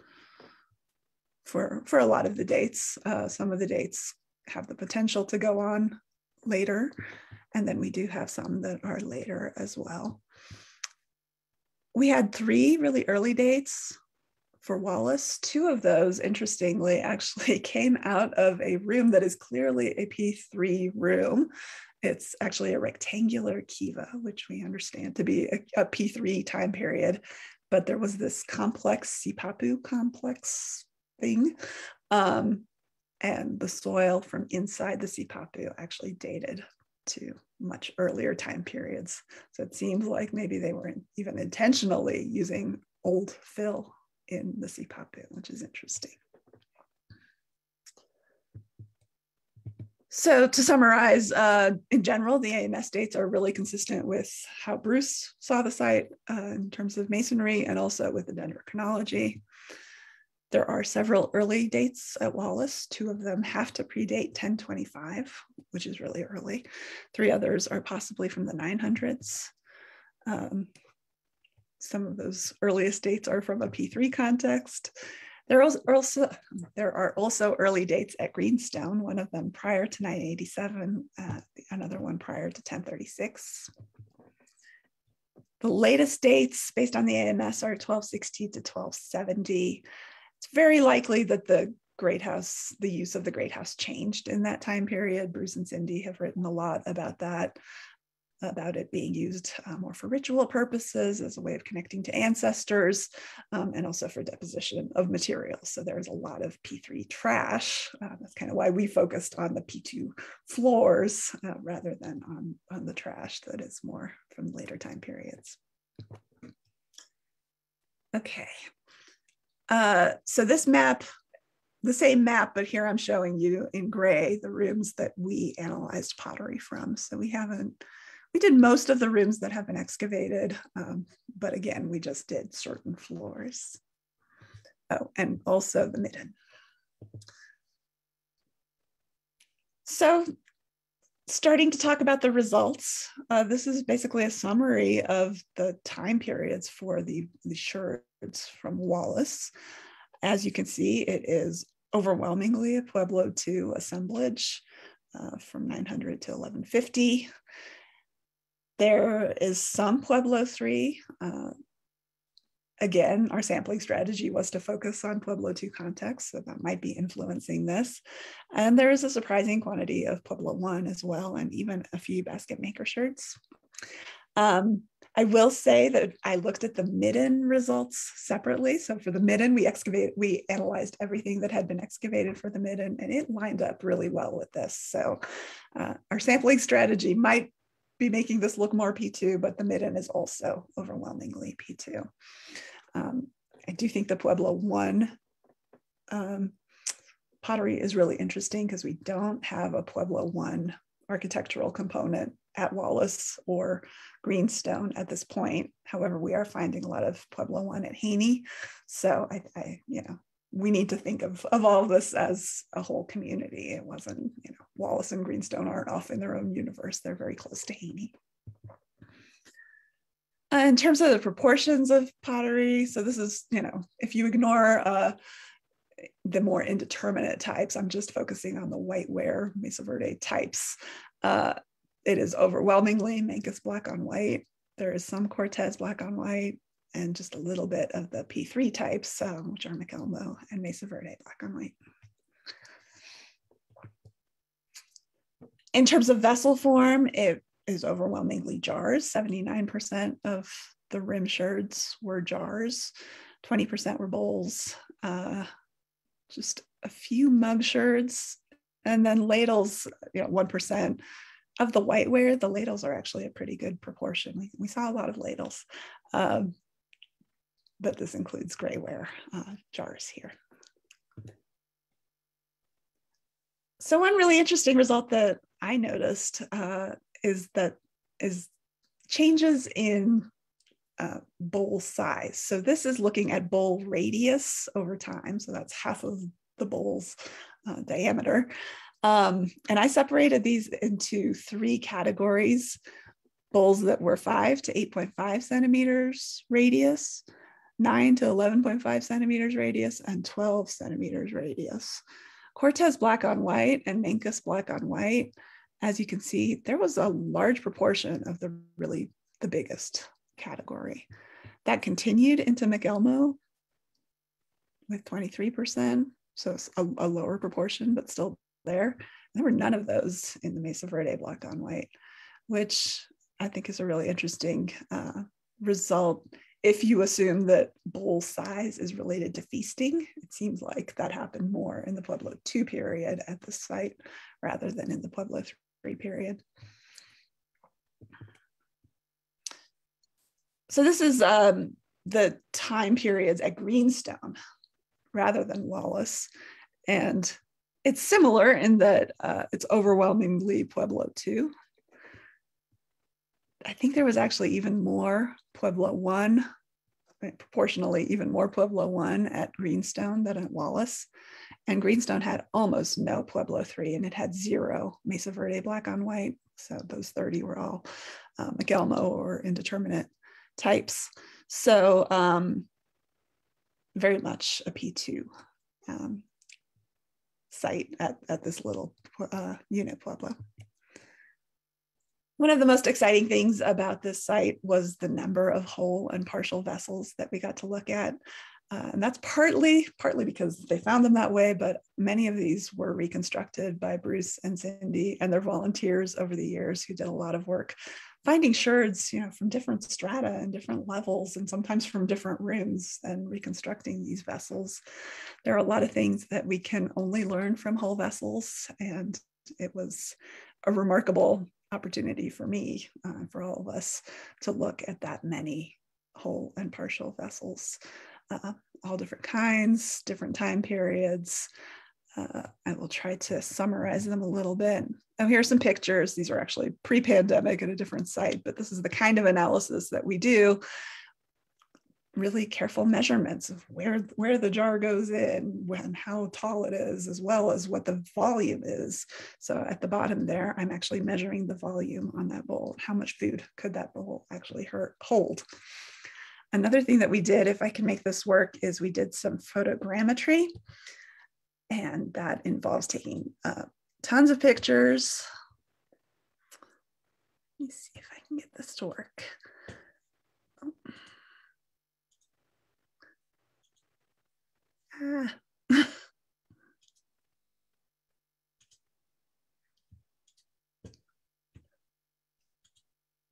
for a lot of the dates. Some of the dates have the potential to go on later, and then we do have some that are later as well. We had 3 really early dates for Wallace. 2 of those, interestingly, actually came out of a room that is clearly a P3 room. It's actually a rectangular kiva, which we understand to be a P3 time period, but there was this complex sipapu complex thing, and the soil from inside the sipapu actually dated to much earlier time periods. So it seems like maybe they weren't even intentionally using old fill in the sipapu, which is interesting. So to summarize, in general, the AMS dates are really consistent with how Bruce saw the site in terms of masonry and also with the dendrochronology. There are several early dates at Wallace. 2 of them have to predate 1025, which is really early. 3 others are possibly from the 900s. Some of those earliest dates are from a P3 context. There are also early dates at Greenstone, one of them prior to 987, another one prior to 1036. The latest dates based on the AMS are 1260 to 1270. It's very likely that the Great House, the use of the Great House changed in that time period. Bruce and Cindy have written a lot about that, about it being used more for ritual purposes as a way of connecting to ancestors, and also for deposition of materials. So there's a lot of P3 trash. That's kind of why we focused on the P2 floors rather than on the trash that is more from later time periods. Okay. So this map, the same map, but here I'm showing you in gray the rooms that we analyzed pottery from. So we did most of the rooms that have been excavated, but again, we just did certain floors. Oh, and also the midden. So starting to talk about the results, this is basically a summary of the time periods for the sherds from Wallace. As you can see, it is overwhelmingly a Pueblo II assemblage from 900 to 1150. There is some Pueblo III. Again, our sampling strategy was to focus on Pueblo II context, so that might be influencing this. And there is a surprising quantity of Pueblo I as well, and even a few basket maker sherds. I will say that I looked at the midden results separately. So for the midden, we analyzed everything that had been excavated for the midden, and it lined up really well with this. So our sampling strategy might be making this look more P2, but the midden is also overwhelmingly P2. I do think the Pueblo 1 pottery is really interesting because we don't have a Pueblo 1 architectural component at Wallace or Greenstone at this point. However, we are finding a lot of Pueblo 1 at Haynie. So we need to think of all of this as a whole community. It wasn't, Wallace and Greenstone aren't off in their own universe. They're very close to Haynie. In terms of the proportions of pottery, so this is, if you ignore the more indeterminate types, I'm just focusing on the whiteware Mesa Verde types. It is overwhelmingly Mancus black on white. There is some Cortez black on white and just a little bit of the P3 types, which are McElmo and Mesa Verde black on white. In terms of vessel form, it is overwhelmingly jars. 79% of the rim sherds were jars, 20% were bowls, just a few mug sherds, and then ladles, 1%. Of the whiteware, the ladles are actually a pretty good proportion. We saw a lot of ladles, but this includes grayware jars here. So one really interesting result that I noticed is changes in bowl size. So this is looking at bowl radius over time. So that's half of the bowl's diameter. And I separated these into 3 categories: bowls that were 5 to 8.5 centimeters radius, 9 to 11.5 centimeters radius, and 12 centimeters radius. Cortez black on white and Mancus black on white, as you can see, there was a large proportion of the biggest category. That continued into McElmo with 23%, so it's a lower proportion, but still there. There were none of those in the Mesa Verde black on white, which I think is a really interesting result. If you assume that bowl size is related to feasting, it seems like that happened more in the Pueblo 2 period at the site rather than in the Pueblo 3 period. So this is the time periods at Greenstone rather than Wallace. And it's similar in that it's overwhelmingly Pueblo 2. I think there was actually even more Pueblo 1, proportionally even more Pueblo 1 at Greenstone than at Wallace. And Greenstone had almost no Pueblo 3, and it had 0 Mesa Verde black on white. So those 30 were all McElmo or indeterminate types. So very much a P2 site at this little unit Pueblo. One of the most exciting things about this site was the number of whole and partial vessels that we got to look at. And that's partly because they found them that way, but many of these were reconstructed by Bruce and Cindy and their volunteers over the years who did a lot of work finding sherds, from different strata and different levels, and sometimes from different rooms, and reconstructing these vessels. There are a lot of things that we can only learn from whole vessels, and it was a remarkable opportunity for me, for all of us, to look at that many whole and partial vessels, all different kinds, different time periods. I will try to summarize them a little bit. Oh, here are some pictures. These are actually pre-pandemic at a different site, but this is the kind of analysis that we do. Really careful measurements of where the jar goes in, and how tall it is, as well as what the volume is. So at the bottom there, I'm actually measuring the volume on that bowl. How much food could that bowl actually hold? Another thing that we did, if I can make this work, is we did some photogrammetry. And that involves taking tons of pictures. Let me see if I can get this to work.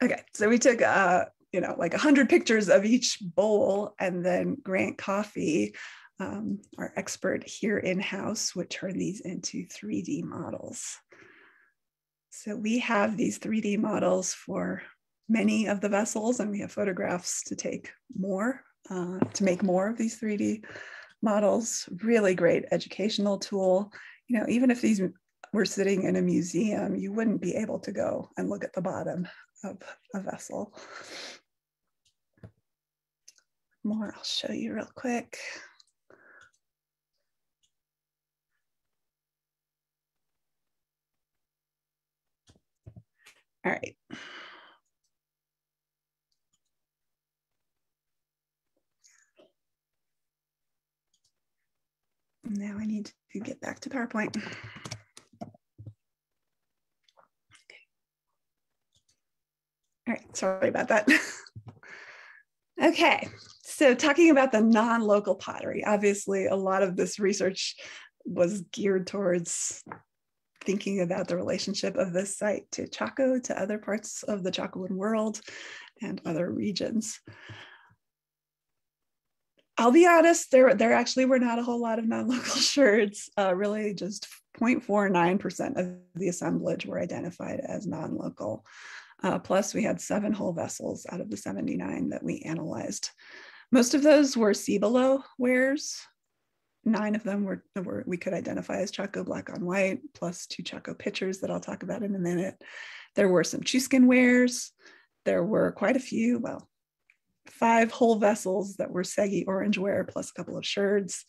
Okay, so we took like 100 pictures of each bowl, and then Grant Coffey, our expert here in-house, would turn these into 3D models. So we have these 3D models for many of the vessels, and we have photographs to take more, to make more of these 3D models. Really great educational tool. You know, even if these were sitting in a museum, you wouldn't be able to go and look at the bottom of a vessel. More I'll show you real quick. All right. Now I need to get back to PowerPoint. All right, sorry about that. Okay, so talking about the non-local pottery, obviously a lot of this research was geared towards thinking about the relationship of this site to Chaco, to other parts of the Chacoan world and other regions. I'll be honest, there actually were not a whole lot of non-local sherds, really just 0.49% of the assemblage were identified as non-local. Plus we had 7 whole vessels out of the 79 that we analyzed. Most of those were sea-below wares. 9 of them were we could identify as Chaco black on white, plus 2 Chaco pitchers that I'll talk about in a minute. There were some Chuscan wares. There were quite a few, well, 5 whole vessels that were Segi orange ware, plus a couple of sherds,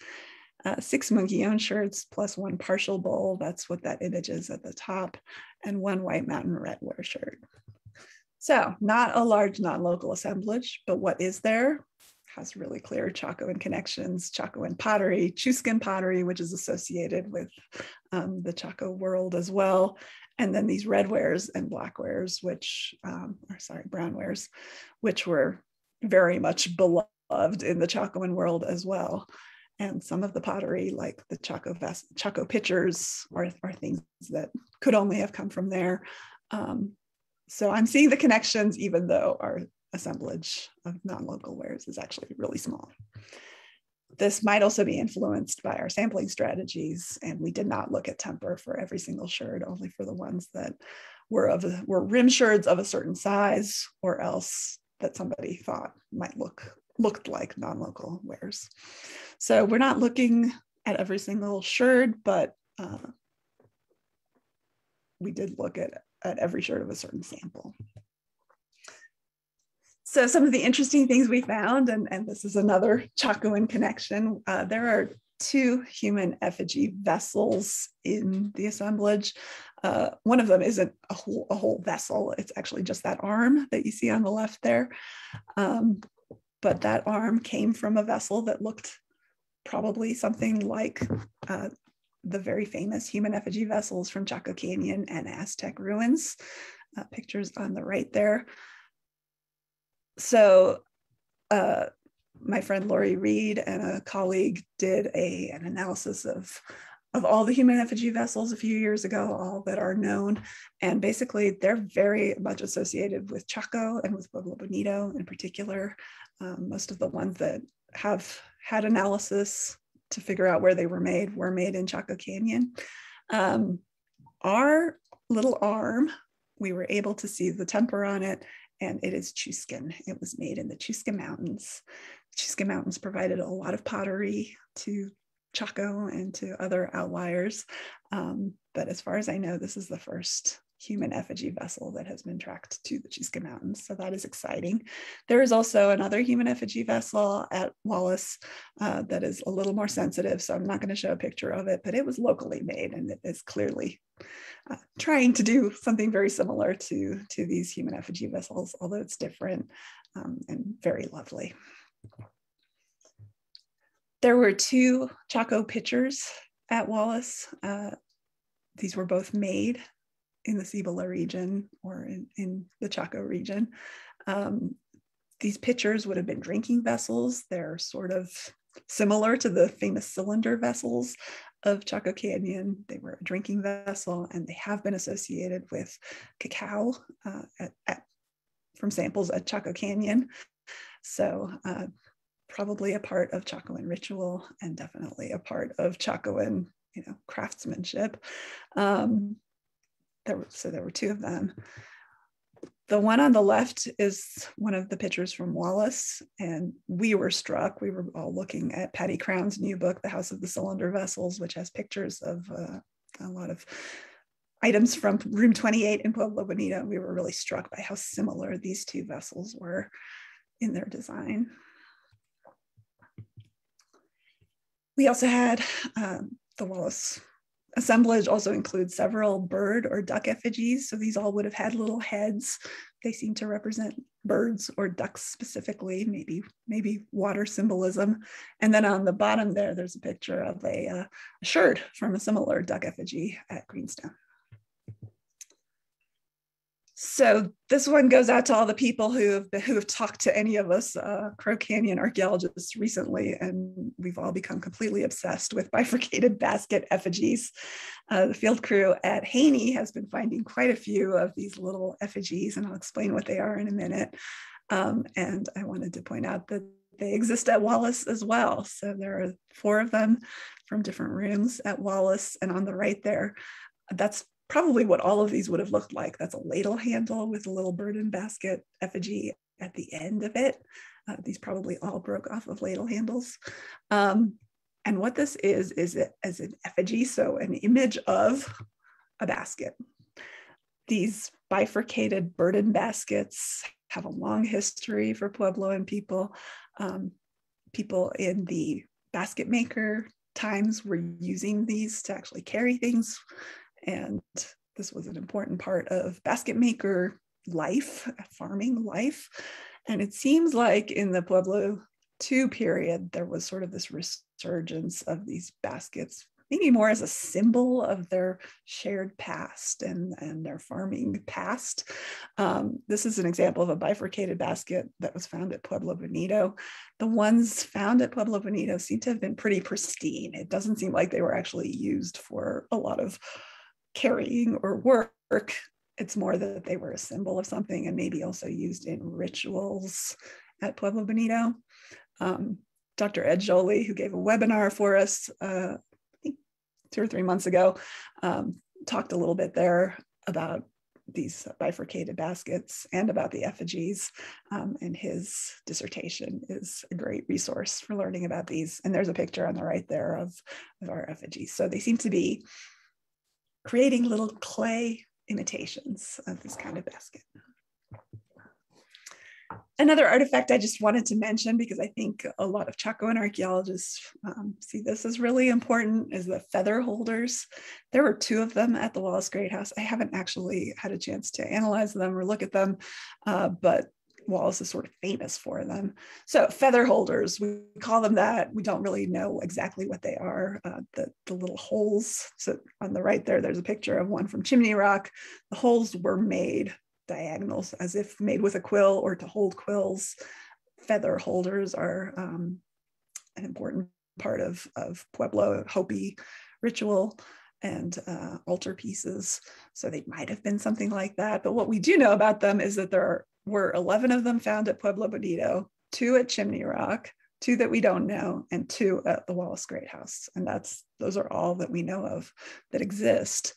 6 Munguillon sherds, plus 1 partial bowl. That's what that image is at the top, and 1 White Mountain red ware sherd. So not a large non-local assemblage, but what is there has really clear Chacoan connections, Chacoan pottery, Chuscan pottery, which is associated with the Chaco world as well. And then these red wares and black wares, which, brown wares, which were very much beloved in the Chacoan world as well. And some of the pottery, like the Chaco pitchers, are things that could only have come from there. So I'm seeing the connections, even though our assemblage of non-local wares is actually really small. This might also be influenced by our sampling strategies, and we did not look at temper for every single sherd, only for the ones that were rim sherds of a certain size, or else that somebody thought might looked like non-local wares. So we're not looking at every single sherd, but we did look at every sherd of a certain sample. So some of the interesting things we found, and this is another Chacoan connection, there are 2 human effigy vessels in the assemblage. One of them isn't a whole vessel, it's actually just that arm that you see on the left there. But that arm came from a vessel that looked probably something like the very famous human effigy vessels from Chaco Canyon and Aztec ruins. Pictures on the right there. So my friend Lori Reed and a colleague did an analysis of all the human effigy vessels a few years ago, all that are known. And basically they're very much associated with Chaco and with Pueblo Bonito in particular. Most of the ones that have had analysis to figure out where they were made in Chaco Canyon. Our little arm, we were able to see the temper on it, and it is Chuscan. It was made in the Chusca Mountains. Chusca Mountains provided a lot of pottery to Chaco and to other outliers. But as far as I know, this is the first human effigy vessel that has been tracked to the Chusca Mountains. So that is exciting. There is also another human effigy vessel at Wallace that is a little more sensitive. So I'm not going to show a picture of it, but it was locally made, and it is clearly trying to do something very similar to these human effigy vessels, although it's different and very lovely. There were 2 Chaco pitchers at Wallace. These were both made in the Cibola region or in the Chaco region. These pitchers would have been drinking vessels. They're sort of similar to the famous cylinder vessels of Chaco Canyon. They were a drinking vessel, and they have been associated with cacao from samples at Chaco Canyon. So probably a part of Chacoan ritual, and definitely a part of Chacoan, craftsmanship. there were two of them. The one on the left is one of the pictures from Wallace, and we were struck. We were all looking at Patty Crown's new book, The House of the Cylinder Vessels, which has pictures of a lot of items from room 28 in Pueblo Bonito. We were really struck by how similar these two vessels were in their design. We also had the Wallace assemblage also includes several bird or duck effigies. So these all would have had little heads. They seem to represent birds or ducks specifically, maybe water symbolism. And then on the bottom there's a picture of a shirt from a similar duck effigy at Greenstone. So this one goes out to all the people who have talked to any of us Crow Canyon archaeologists recently, and we've all become completely obsessed with bifurcated basket effigies. The field crew at Haynie has been finding quite a few of these little effigies, and I'll explain what they are in a minute. And I wanted to point out that they exist at Wallace as well. So there are 4 of them from different rooms at Wallace, and on the right there, that's probably what all of these would have looked like. That's a ladle handle with a little bird and basket effigy at the end of it. These probably all broke off of ladle handles. And what this is it as an effigy, so an image of a basket. These bifurcated burden baskets have a long history for Puebloan people. People in the basket maker times were using these to actually carry things. And this was an important part of basket maker life, farming life. And it seems like in the Pueblo II period, there was sort of this resurgence of these baskets, maybe more as a symbol of their shared past and their farming past. This is an example of a bifurcated basket that was found at Pueblo Bonito. The ones found at Pueblo Bonito seem to have been pretty pristine. It doesn't seem like they were actually used for a lot of carrying or work. It's more that they were a symbol of something and maybe also used in rituals at Pueblo Bonito. Dr. Ed Jolie, who gave a webinar for us, I think 2 or 3 months ago, talked a little bit there about these bifurcated baskets and about the effigies. And his dissertation is a great resource for learning about these. And there's a picture on the right there of our effigies. So they seem to be creating little clay imitations of this kind of basket. Another artifact I just wanted to mention, because I think a lot of Chacoan archaeologists see this as really important, is the feather holders. There were 2 of them at the Wallace Great House. I haven't actually had a chance to analyze them or look at them, but Wallace is sort of famous for them. So feather holders, we call them that. We don't really know exactly what they are. The little holes, so on the right there's a picture of one from Chimney Rock. The holes were made diagonals, as if made with a quill or to hold quills. Feather holders are an important part of Pueblo Hopi ritual and altar pieces. So they might have been something like that. But what we do know about them is that there were 11 of them found at Pueblo Bonito, 2 at Chimney Rock, 2 that we don't know, and 2 at the Wallace Great House. And those are all that we know of that exist.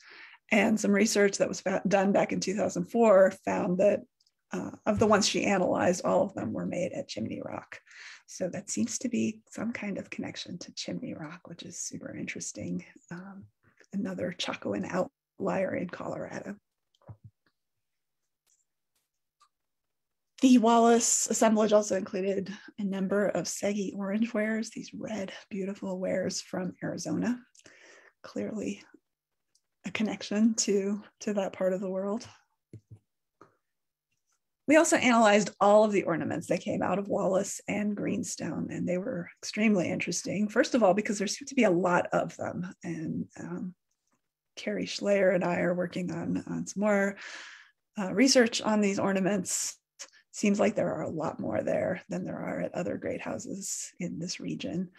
And some research that was done back in 2004 found that of the ones she analyzed, all of them were made at Chimney Rock. So that seems to be some kind of connection to Chimney Rock, which is super interesting. Another Chacoan outlier in Colorado. The Wallace assemblage also included a number of saggy orange wares, these red, beautiful wares from Arizona. Clearly a connection to that part of the world. We also analyzed all of the ornaments that came out of Wallace and Greenstone, and they were extremely interesting. First of all, because there seemed to be a lot of them, and Carrie Schleyer and I are working on some more research on these ornaments. Seems like there are a lot more there than there are at other great houses in this region.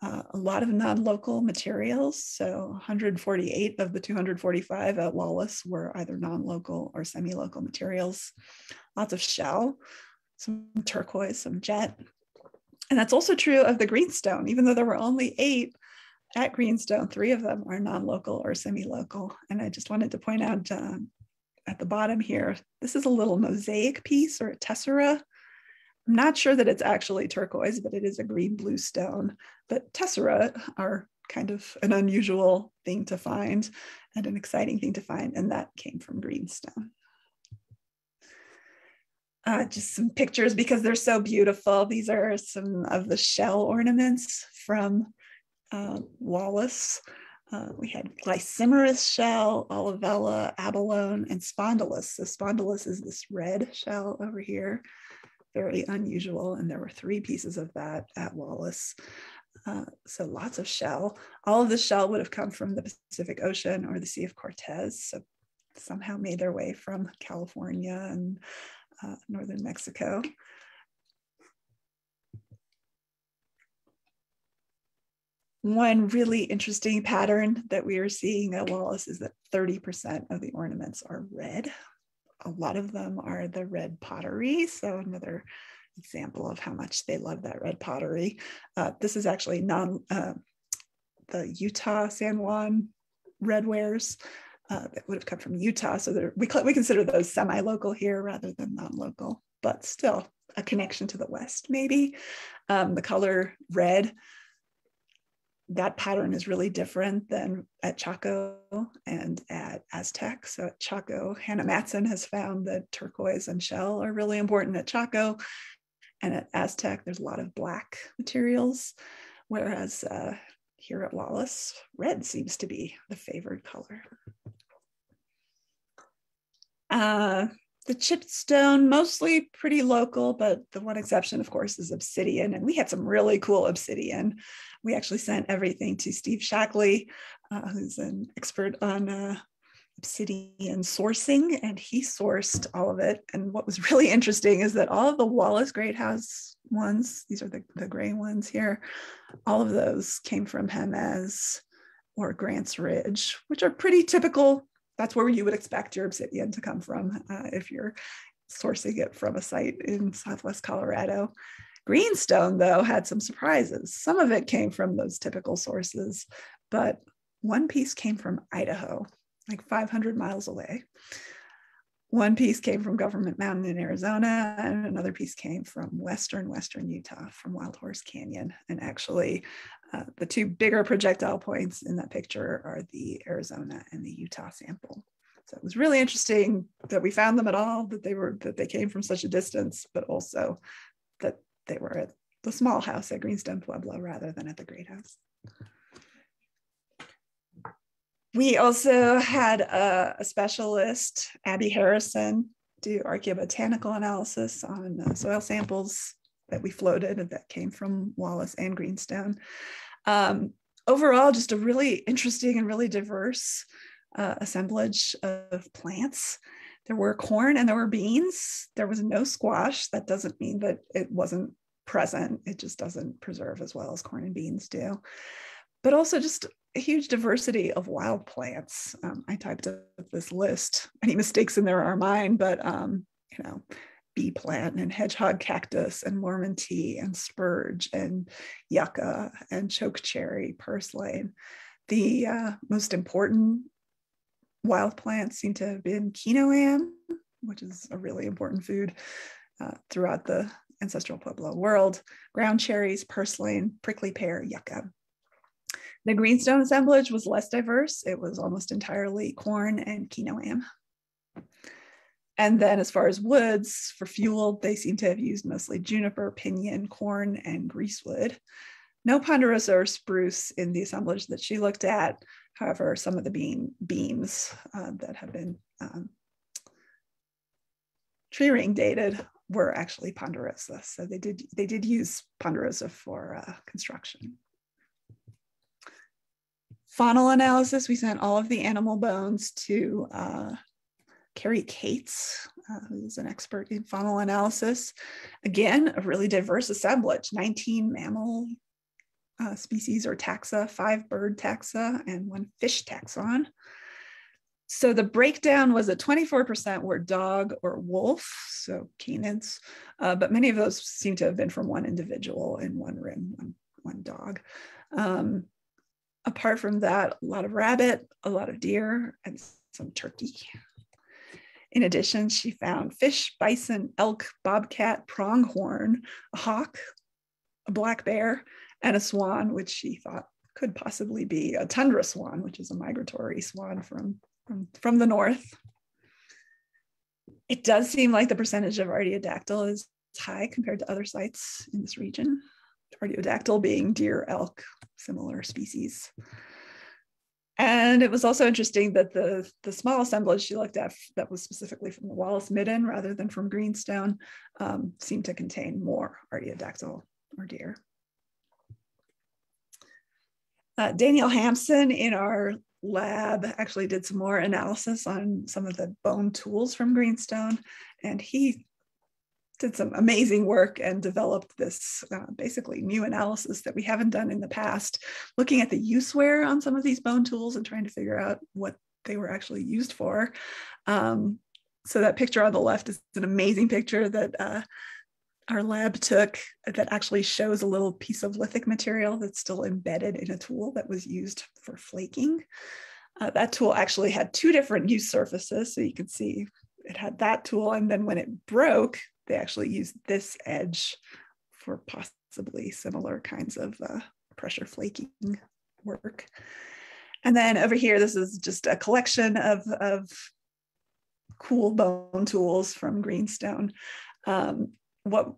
A lot of non-local materials. So 148 of the 245 at Wallace were either non-local or semi-local materials. Lots of shell, some turquoise, some jet. And that's also true of the Greenstone. Even though there were only 8 at Greenstone, 3 of them are non-local or semi-local. And I just wanted to point out at the bottom here, this is a little mosaic piece or a tessera. I'm not sure that it's actually turquoise, but it is a green blue stone. But tessera are kind of an unusual thing to find and an exciting thing to find, and that came from greenstone. Just some pictures because they're so beautiful. These are some of the shell ornaments from Wallace. We had glycymerus shell, olivella, abalone, and spondylus. So spondylus is this red shell over here, very unusual. And there were 3 pieces of that at Wallace. So lots of shell. All of the shell would have come from the Pacific Ocean or the Sea of Cortez. So somehow made their way from California and northern Mexico. One really interesting pattern that we are seeing at Wallace is that 30% of the ornaments are red. A lot of them are the red pottery. So another example of how much they love that red pottery. This is actually the Utah San Juan red wares that would have come from Utah. So we consider those semi-local here rather than non-local, but still a connection to the West maybe. The color red, that pattern is really different than at Chaco and at Aztec. So at Chaco, Hannah Matson has found that turquoise and shell are really important at Chaco. And at Aztec, there's a lot of black materials, whereas here at Wallace, red seems to be the favored color. The chipped stone, mostly pretty local, but the one exception, of course, is obsidian. And we had some really cool obsidian. We actually sent everything to Steve Shackley, who's an expert on obsidian sourcing, and he sourced all of it. And what was really interesting is that all of the Wallace Great House ones, these are the gray ones here, all of those came from Jemez or Grants Ridge, which are pretty typical. That's where you would expect your obsidian to come from if you're sourcing it from a site in Southwest Colorado. Greenstone, though, had some surprises. Some of it came from those typical sources, but one piece came from Idaho, like 500 miles away. One piece came from Government Mountain in Arizona, and another piece came from western Utah, from Wild Horse Canyon. And actually, the 2 bigger projectile points in that picture are the Arizona and the Utah sample. So it was really interesting that we found them at all, that they came from such a distance, but also that they were at the small house at Greenstone Pueblo rather than at the Great House. We also had a specialist, Abby Harrison, do archaeobotanical analysis on soil samples that we floated and that came from Wallace and Greenstone. Overall, just a really interesting and really diverse assemblage of plants. There were corn and there were beans. There was no squash. That doesn't mean that it wasn't present. It just doesn't preserve as well as corn and beans do. But also just a huge diversity of wild plants. I typed up this list. Any mistakes in there are mine, but bee plant and hedgehog cactus and Mormon tea and spurge and yucca and chokecherry, purslane. The most important wild plants seem to have been quinoam, which is a really important food throughout the ancestral Pueblo world, ground cherries, purslane, prickly pear, yucca. The Greenstone assemblage was less diverse. It was almost entirely corn and quinoam. And then as far as woods, for fuel, they seem to have used mostly juniper, pinyon, corn, and greasewood. No ponderosa or spruce in the assemblage that she looked at. However, some of the beams that have been tree ring dated were actually ponderosa. So they did use ponderosa for construction. Faunal analysis, we sent all of the animal bones to Carrie Cates, who's an expert in faunal analysis. Again, a really diverse assemblage, 19 mammal species or taxa, 5 bird taxa, and 1 fish taxon. So the breakdown was that 24% were dog or wolf, so canids, but many of those seem to have been from one individual in one rim, one dog. Apart from that, a lot of rabbit, a lot of deer, and some turkey. In addition, she found fish, bison, elk, bobcat, pronghorn, a hawk, a black bear, and a swan, which she thought could possibly be a tundra swan, which is a migratory swan from the north. It does seem like the percentage of archaeodactyl is high compared to other sites in this region. Archaeodactyl being deer, elk, similar species. And it was also interesting that the small assemblage she looked at that was specifically from the Wallace Midden rather than from Greenstone seemed to contain more archaeodactyl or deer. Daniel Hampson in our lab actually did some more analysis on some of the bone tools from Greenstone, and he did some amazing work and developed this basically new analysis that we haven't done in the past, looking at the use wear on some of these bone tools and trying to figure out what they were actually used for. So that picture on the left is an amazing picture that our lab took that actually shows a little piece of lithic material that's still embedded in a tool that was used for flaking. That tool actually had two different use surfaces. So you can see it had that tool, and then when it broke, they actually used this edge for possibly similar kinds of pressure flaking work. And then over here, this is just a collection of cool bone tools from Greenstone. What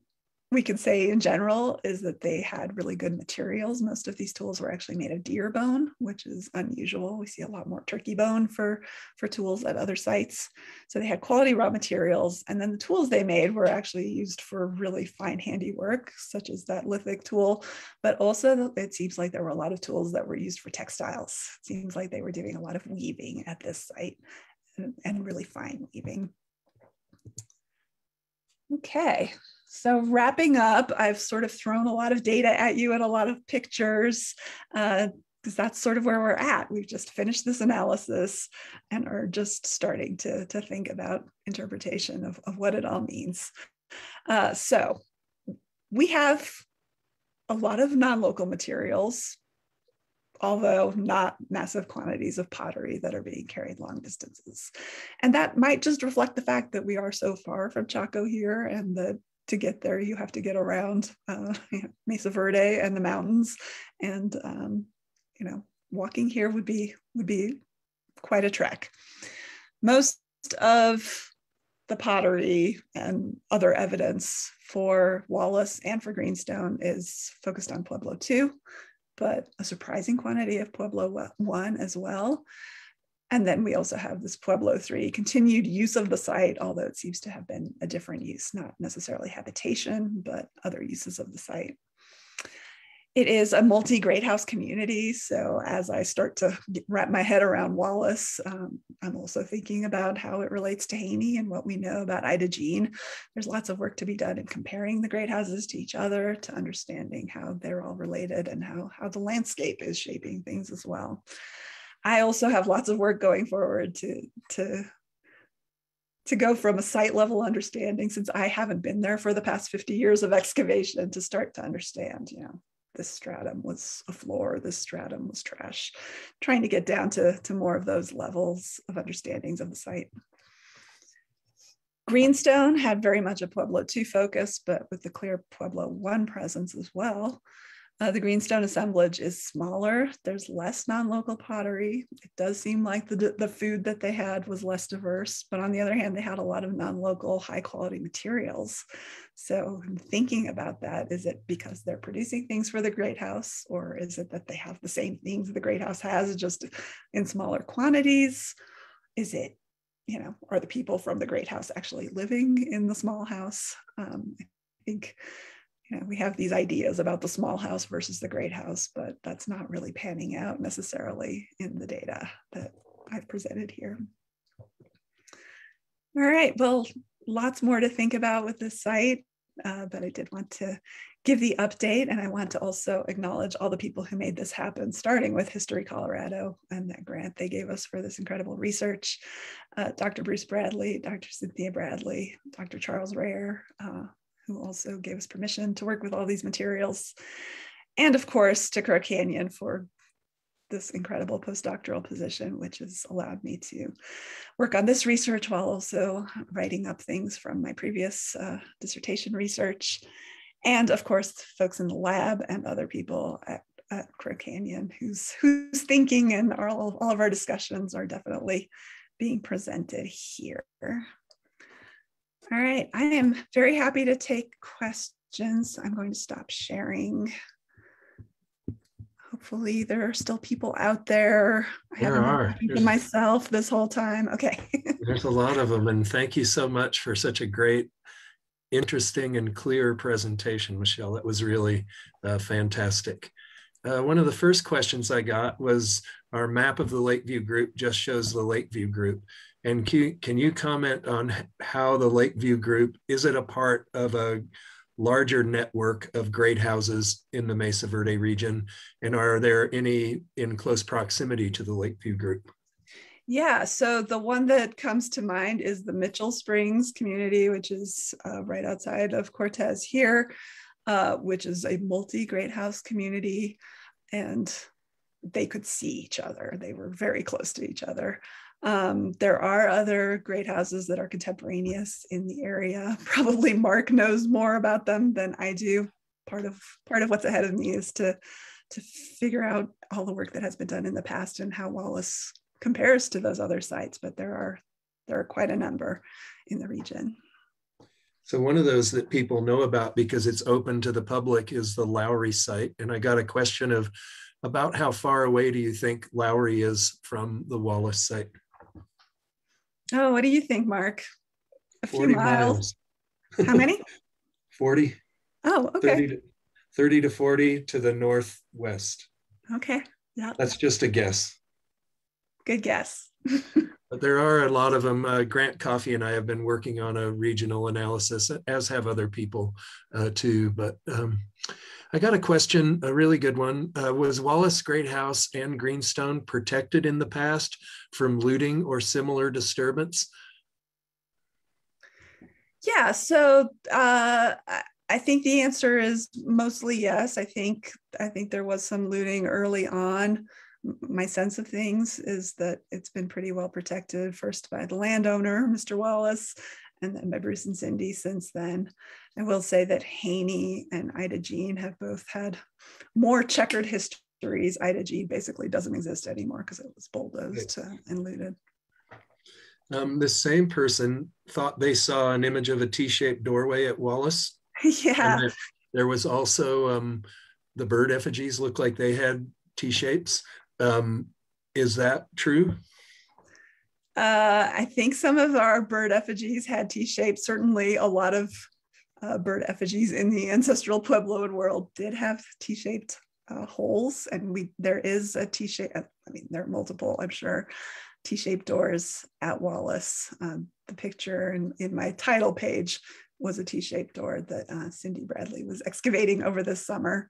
we can say in general is that they had really good materials. Most of these tools were actually made of deer bone, which is unusual. We see a lot more turkey bone for tools at other sites. So they had quality raw materials. And then the tools they made were actually used for really fine handiwork, such as that lithic tool. But also it seems like there were a lot of tools that were used for textiles. It seems like they were doing a lot of weaving at this site and really fine weaving. Okay. So wrapping up, I've sort of thrown a lot of data at you and a lot of pictures, because that's sort of where we're at. We've just finished this analysis and are just starting to think about interpretation of what it all means. So we have a lot of non-local materials, although not massive quantities of pottery that are being carried long distances. And that might just reflect the fact that we are so far from Chaco here, and that to get there, you have to get around Mesa Verde and the mountains. And walking here would be quite a trek. Most of the pottery and other evidence for Wallace and for Greenstone is focused on Pueblo 2, but a surprising quantity of Pueblo 1 as well. And then we also have this Pueblo 3 continued use of the site, although it seems to have been a different use, not necessarily habitation, but other uses of the site. It is a multi-great house community. So as I start to wrap my head around Wallace, I'm also thinking about how it relates to Haynie and what we know about Ida Jean. There's lots of work to be done in comparing the great houses to each other, to understanding how they're all related and how the landscape is shaping things as well. I also have lots of work going forward to go from a site level understanding, since I haven't been there for the past 50 years of excavation, to start to understand, this stratum was a floor, this stratum was trash, trying to get down to more of those levels of understandings of the site. Greenstone had very much a Pueblo 2 focus, but with the clear Pueblo 1 presence as well. The Greenstone assemblage is smaller. There's less non-local pottery. It does seem like the food that they had was less diverse, but on the other hand, they had a lot of non-local high quality materials. So thinking about that, is it because they're producing things for the Great House, or is it that they have the same things the Great House has, just in smaller quantities? Is it, are the people from the Great House actually living in the small house? I think we have these ideas about the small house versus the great house, but that's not really panning out necessarily in the data that I've presented here. All right, well, lots more to think about with this site, but I did want to give the update, and I want to also acknowledge all the people who made this happen, starting with History Colorado and that grant they gave us for this incredible research. Dr. Bruce Bradley, Dr. Cynthia Bradley, Dr. Charles Rare, who also gave us permission to work with all these materials. And of course, to Crow Canyon for this incredible postdoctoral position, which has allowed me to work on this research while also writing up things from my previous dissertation research. And of course, folks in the lab and other people at Crow Canyon whose thinking and all of our discussions are definitely being presented here. All right, I am very happy to take questions. I'm going to stop sharing. Hopefully there are still people out there. I haven't been talking to myself this whole time. Okay. There's a lot of them, and thank you so much for such a great, interesting and clear presentation, Michelle. That was really fantastic. One of the first questions I got was, our map of the Lakeview group just shows the Lakeview group. And can you comment on how the Lakeview group, is it a part of a larger network of great houses in the Mesa Verde region? And are there any in close proximity to the Lakeview group? Yeah, so the one that comes to mind is the Mitchell Springs community, which is right outside of Cortez here, which is a multi-great house community, and they could see each other. They were very close to each other. There are other great houses that are contemporaneous in the area. Probably Mark knows more about them than I do. Part of what's ahead of me is to figure out all the work that has been done in the past and how Wallace compares to those other sites, but there are quite a number in the region. So one of those that people know about because it's open to the public is the Lowry site. And I got a question of about how far away do you think Lowry is from the Wallace site? Oh, what do you think, Mark? A few 40 miles. How many? 40. Oh, okay. 30 to 40 to the northwest. Okay, yeah. That's just a guess. Good guess. But there are a lot of them. Grant Coffey and I have been working on a regional analysis, as have other people too. But I got a question, a really good one. Was Wallace Great House and Greenstone protected in the past from looting or similar disturbance? Yeah, so I think the answer is mostly yes. I think there was some looting early on. My sense of things is that it's been pretty well protected, first by the landowner, Mr. Wallace, and then by Bruce and Cindy since then. I will say that Haynie and Ida Jean have both had more checkered histories. Ida Jean basically doesn't exist anymore because it was bulldozed and looted. This same person thought they saw an image of a T-shaped doorway at Wallace. Yeah. And there was also the bird effigies looked like they had T-shapes. Is that true? I think some of our bird effigies had T-shapes. Certainly a lot of bird effigies in the ancestral Puebloan world did have T-shaped holes. And there is a T-shape, I mean, there are multiple, I'm sure, T-shaped doors at Wallace. The picture in my title page was a T-shaped door that Cindy Bradley was excavating over this summer.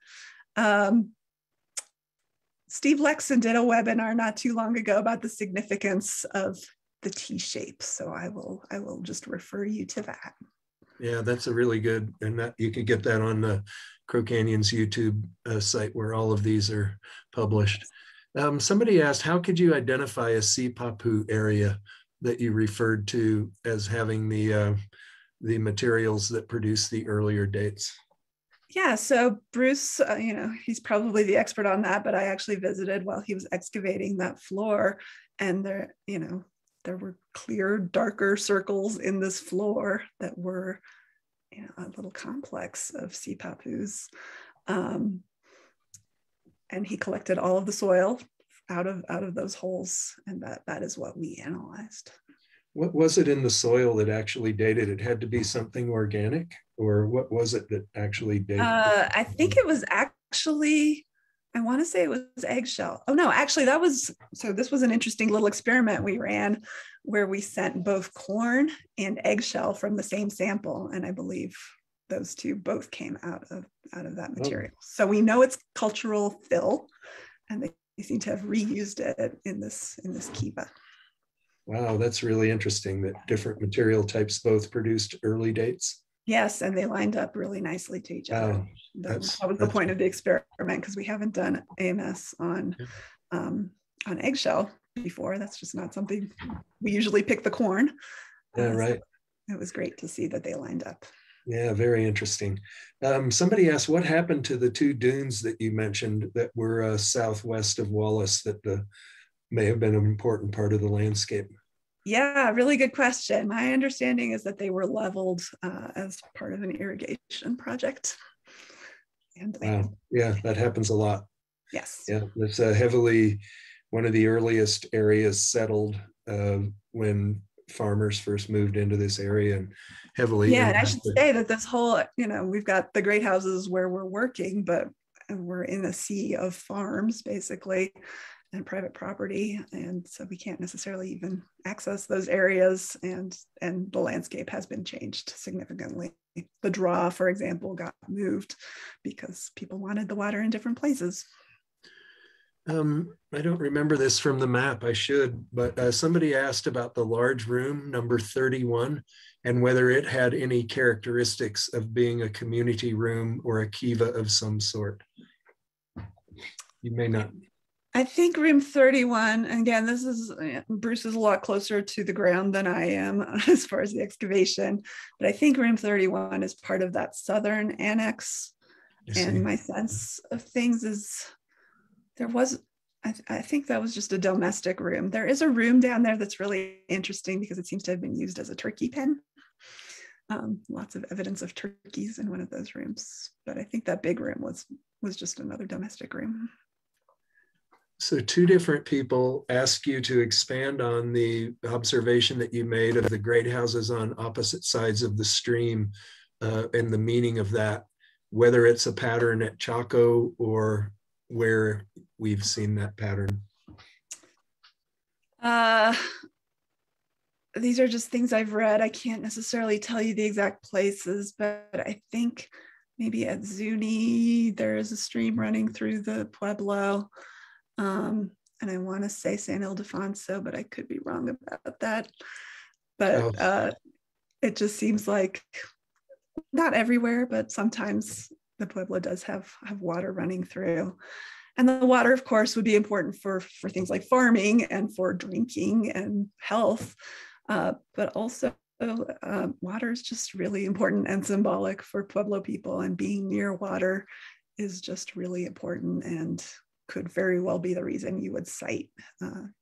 Steve Lexon did a webinar not too long ago about the significance of the T-shape. So I will just refer you to that. Yeah, that's a really good, and that you could get that on the Crow Canyon's YouTube site where all of these are published. Somebody asked, how could you identify a Sipapu area that you referred to as having the materials that produce the earlier dates? Yeah, so Bruce, he's probably the expert on that, but I actually visited while he was excavating that floor, and there were clear, darker circles in this floor that were, a little complex of Sipapus. And he collected all of the soil out of those holes, and that is what we analyzed. What was it in the soil that actually dated? It had to be something organic, or what was it that actually dated? I think it was actually, I want to say it was eggshell. Oh no, actually this was an interesting little experiment we ran where we sent both corn and eggshell from the same sample. And I believe those two both came out of that material. Oh. So we know it's cultural fill, and they seem to have reused it in this kiva. Wow, that's really interesting that different material types both produced early dates. Yes, and they lined up really nicely to each other. That was the point of the experiment, because we haven't done AMS on on eggshell before. That's just not something we usually pick the corn. Yeah, right. So it was great to see that they lined up. Yeah, very interesting. Somebody asked, what happened to the two dunes that you mentioned that were southwest of Wallace that may have been an important part of the landscape? Yeah, really good question. My understanding is that they were leveled as part of an irrigation project. And wow, yeah, that happens a lot. Yes. Yeah, it's one of the earliest areas settled when farmers first moved into this area, and heavily. Yeah, and I should say that this whole, we've got the great houses where we're working, but we're in a sea of farms basically and private property, and so we can't necessarily even access those areas, and the landscape has been changed significantly. The draw, for example, got moved because people wanted the water in different places. I don't remember this from the map. I should, but somebody asked about the large room, number 31, and whether it had any characteristics of being a community room or a kiva of some sort. You may not. I think room 31, and again, Bruce is a lot closer to the ground than I am as far as the excavation, but I think room 31 is part of that southern annex. And my sense of things is I think that was just a domestic room. There is a room down there that's really interesting because it seems to have been used as a turkey pen. Lots of evidence of turkeys in one of those rooms, but I think that big room was just another domestic room. So two different people ask you to expand on the observation that you made of the great houses on opposite sides of the stream and the meaning of that, whether it's a pattern at Chaco or where we've seen that pattern. These are just things I've read. I can't necessarily tell you the exact places, but I think maybe at Zuni, there is a stream running through the Pueblo. And I want to say San Ildefonso, but I could be wrong about that. But it just seems like not everywhere, but sometimes the Pueblo does have water running through. And the water, of course, would be important for things like farming and for drinking and health. But also water is just really important and symbolic for Pueblo people, and being near water is just really important and could very well be the reason you would site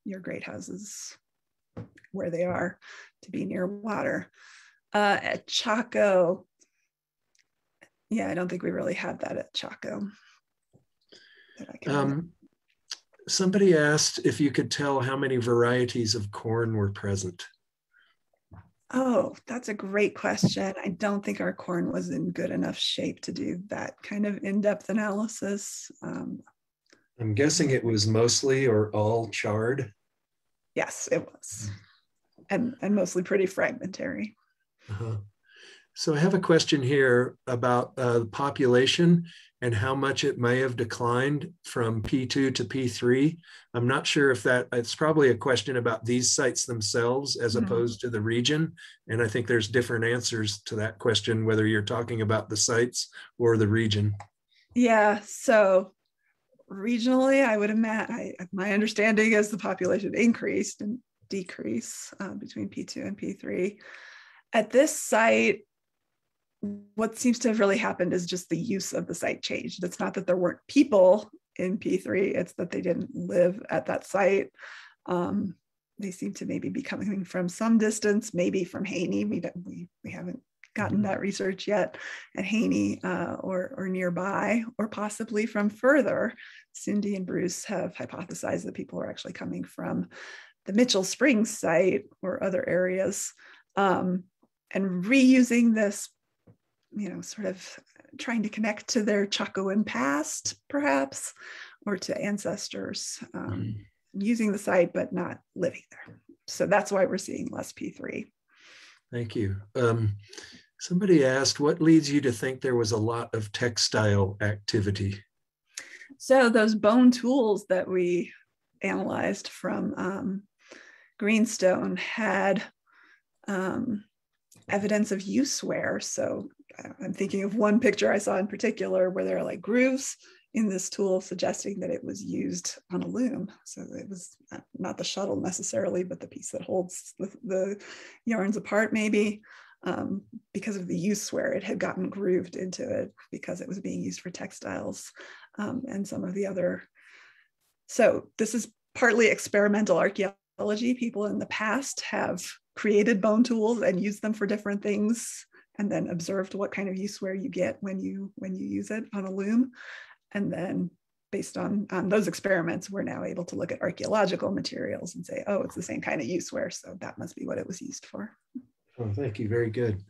your great houses where they are, to be near water. At Chaco, yeah, I don't think we really have that at Chaco. Somebody asked if you could tell how many varieties of corn were present. Oh, that's a great question. I don't think our corn was in good enough shape to do that kind of in-depth analysis. I'm guessing it was mostly or all charred. Yes, it was. And mostly pretty fragmentary. Uh-huh. So I have a question here about the population and how much it may have declined from P2 to P3. I'm not sure if it's probably a question about these sites themselves as opposed to the region. And I think there's different answers to that question, whether you're talking about the sites or the region. Yeah, so regionally, I would imagine, my understanding is the population increased and decreased between P2 and P3. At this site, what seems to have really happened is just the use of the site changed. It's not that there weren't people in P3, it's that they didn't live at that site. They seem to maybe be coming from some distance, maybe from Haynie. We haven't gotten that research yet at Haynie or nearby, or possibly from further. Cindy and Bruce have hypothesized that people are actually coming from the Mitchell Springs site or other areas, and reusing this, sort of trying to connect to their Chacoan past, perhaps, or to ancestors, using the site, but not living there. So that's why we're seeing less P3. Thank you. Somebody asked, what leads you to think there was a lot of textile activity? So those bone tools that we analyzed from Greenstone had evidence of use wear. So I'm thinking of one picture I saw in particular where there are like grooves in this tool, suggesting that it was used on a loom. So it was not the shuttle necessarily, but the piece that holds the yarns apart maybe, because of the use where it had gotten grooved into it because it was being used for textiles and some of the other. So this is partly experimental archaeology. People in the past have created bone tools and used them for different things, and then observed what kind of use where you get when you use it on a loom. And then based on those experiments, we're now able to look at archaeological materials and say, oh, it's the same kind of use where, so that must be what it was used for. Oh, thank you, very good.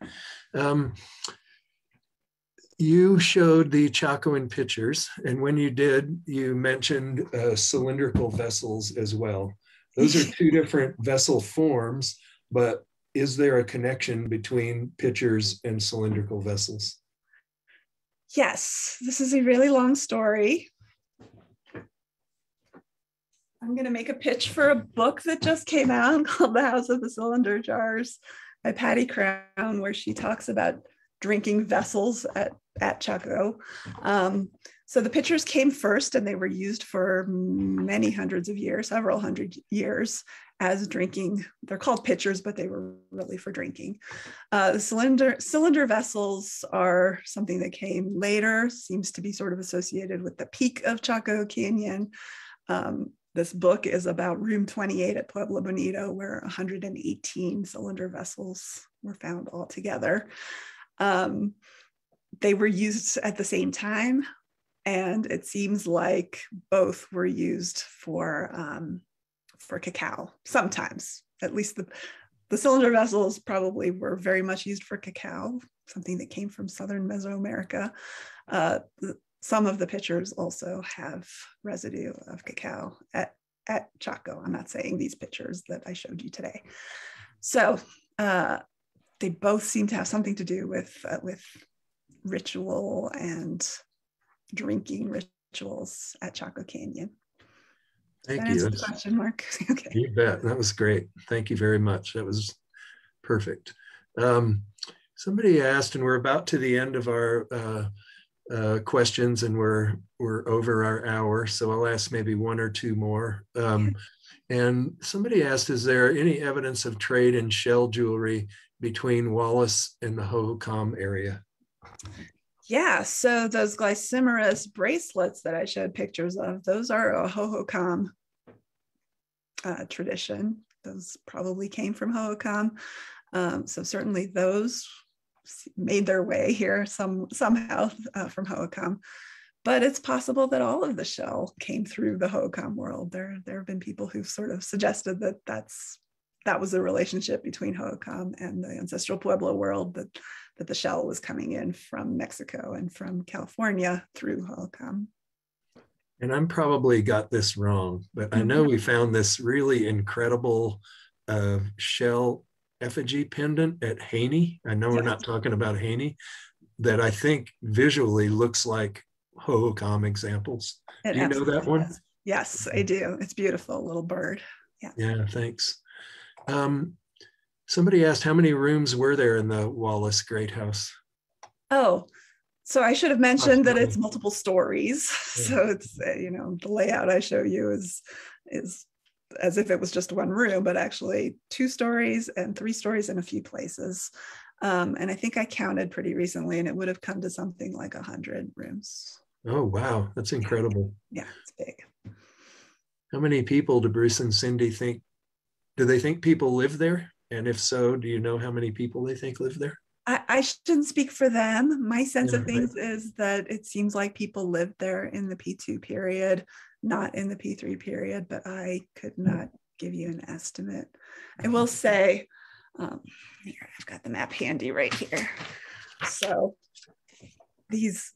You showed the Chacoan pitchers, and when you did, you mentioned cylindrical vessels as well. Those are two different vessel forms, but is there a connection between pitchers and cylindrical vessels? Yes, this is a really long story. I'm going to make a pitch for a book that just came out called The House of the Cylinder Jars by Patty Crown, where she talks about drinking vessels at Chaco. So the pitchers came first, and they were used for many hundreds of years, several hundred years, as drinking. They're called pitchers, but they were really for drinking. The cylinder vessels are something that came later, seems to be sort of associated with the peak of Chaco Canyon. This book is about room 28 at Pueblo Bonito, where 118 cylinder vessels were found altogether. They were used at the same time, and it seems like both were used for cacao sometimes. At least the cylinder vessels probably were very much used for cacao, something that came from southern Mesoamerica. Some of the pitchers also have residue of cacao at Chaco. I'm not saying these pitchers that I showed you today. So they both seem to have something to do with ritual and drinking rituals at Chaco Canyon. Thank you. That's a question, Mark. Okay. You bet. That was great. Thank you very much. That was perfect. Somebody asked, and we're about to the end of our questions, and we're over our hour, so I'll ask maybe one or two more. And somebody asked, is there any evidence of trade in shell jewelry between Wallace and the Hohokam area? Yeah, so those glycymerus bracelets that I showed pictures of, those are a Hohokam tradition. Those probably came from Hohokam. So certainly those made their way here somehow from Hohokam. But it's possible that all of the shell came through the Hohokam world. There have been people who've sort of suggested that that was a relationship between Hohokam and the ancestral Pueblo world, that the shell was coming in from Mexico and from California through Hohokam. And I'm probably got this wrong, but I know we found this really incredible shell effigy pendant at Haynie. I know we're not talking about Haynie, that I think visually looks like Hohokam examples. Do you know that one? Yes, I do. It's beautiful, little bird. Yeah, thanks. Somebody asked, how many rooms were there in the Wallace Great House? Oh, so I should have mentioned that it's multiple stories. Yeah. So it's, the layout I show you is as if it was just one room, but actually 2 stories and 3 stories in a few places. And I think I counted pretty recently, and it would have come to something like 100 rooms. Oh, wow. That's incredible. Yeah, it's big. How many people do Bruce and Cindy think? Do they think people live there? And if so, do you know how many people they think live there? I shouldn't speak for them. My sense of things is that it seems like people lived there in the P2 period, not in the P3 period, but I could not give you an estimate. I will say, here, I've got the map handy right here. So these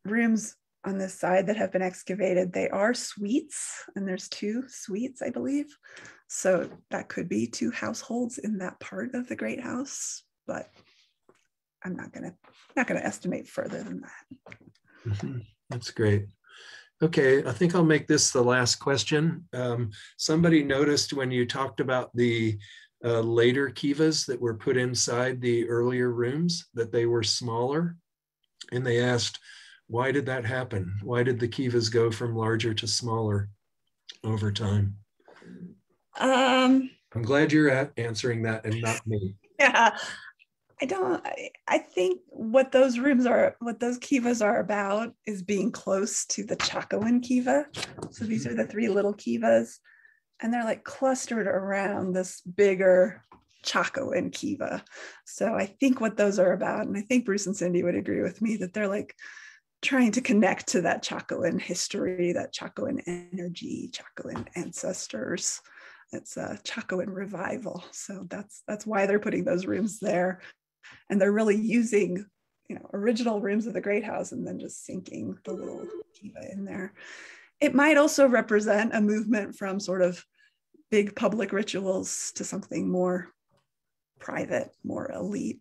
rooms on this side that have been excavated, they are suites, and there's 2 suites, I believe. So that could be 2 households in that part of the Great House, but I'm not gonna estimate further than that. Mm-hmm. That's great. Okay, I think I'll make this the last question. Somebody noticed when you talked about the later kivas that were put inside the earlier rooms that they were smaller, and they asked, why did that happen? Why did the kivas go from larger to smaller over time? I'm glad you're answering that and not me. Yeah, I think what those kivas are about is being close to the Chacoan kiva. So these are the three little kivas, and they're like clustered around this bigger Chacoan kiva. So I think what those are about, and I think Bruce and Cindy would agree with me, that they're like trying to connect to that Chacoan history, that Chacoan energy, Chacoan ancestors. It's a Chacoan revival. So that's why they're putting those rooms there. And they're really using, original rooms of the Great House and then just sinking the little kiva in there. It might also represent a movement from sort of big public rituals to something more private, more elite,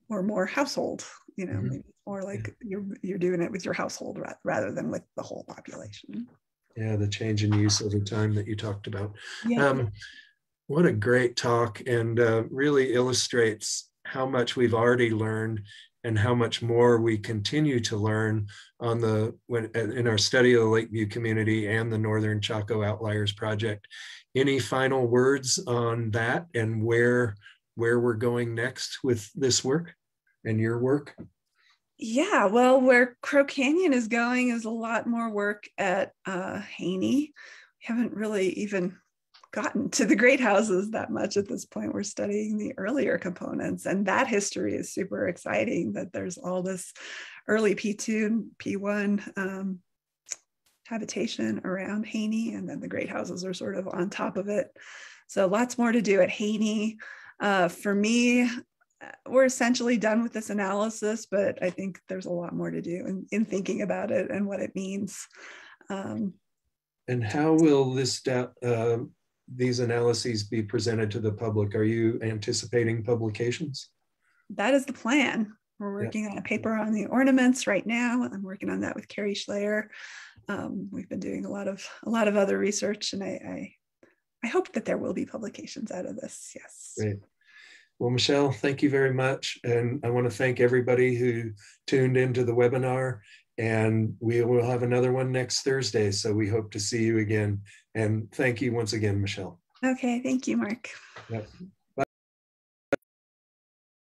or more household. Maybe it's more like you're doing it with your household rather than with the whole population. Yeah, the change in use over time that you talked about. Yeah. What a great talk, and really illustrates how much we've already learned and how much more we continue to learn in our study of the Lakeview community and the Northern Chaco Outliers Project. Any final words on that and where we're going next with this work and your work? Yeah, well, where Crow Canyon is going is a lot more work at Haynie. We haven't really even gotten to the great houses that much at this point. We're studying the earlier components, and that history is super exciting, that there's all this early P2 and P1 habitation around Haynie, and then the great houses are sort of on top of it. So lots more to do at Haynie. For me, we're essentially done with this analysis, but I think there's a lot more to do in thinking about it and what it means. And how will these analyses be presented to the public? Are you anticipating publications? That is the plan. We're working on a paper on the ornaments right now. I'm working on that with Carrie Schleyer. We've been doing a lot of other research, and I hope that there will be publications out of this. Yes. Great. Well, Michelle, thank you very much. And I want to thank everybody who tuned into the webinar, and we will have another one next Thursday. So we hope to see you again. And thank you once again, Michelle. Okay, thank you, Mark. Yep.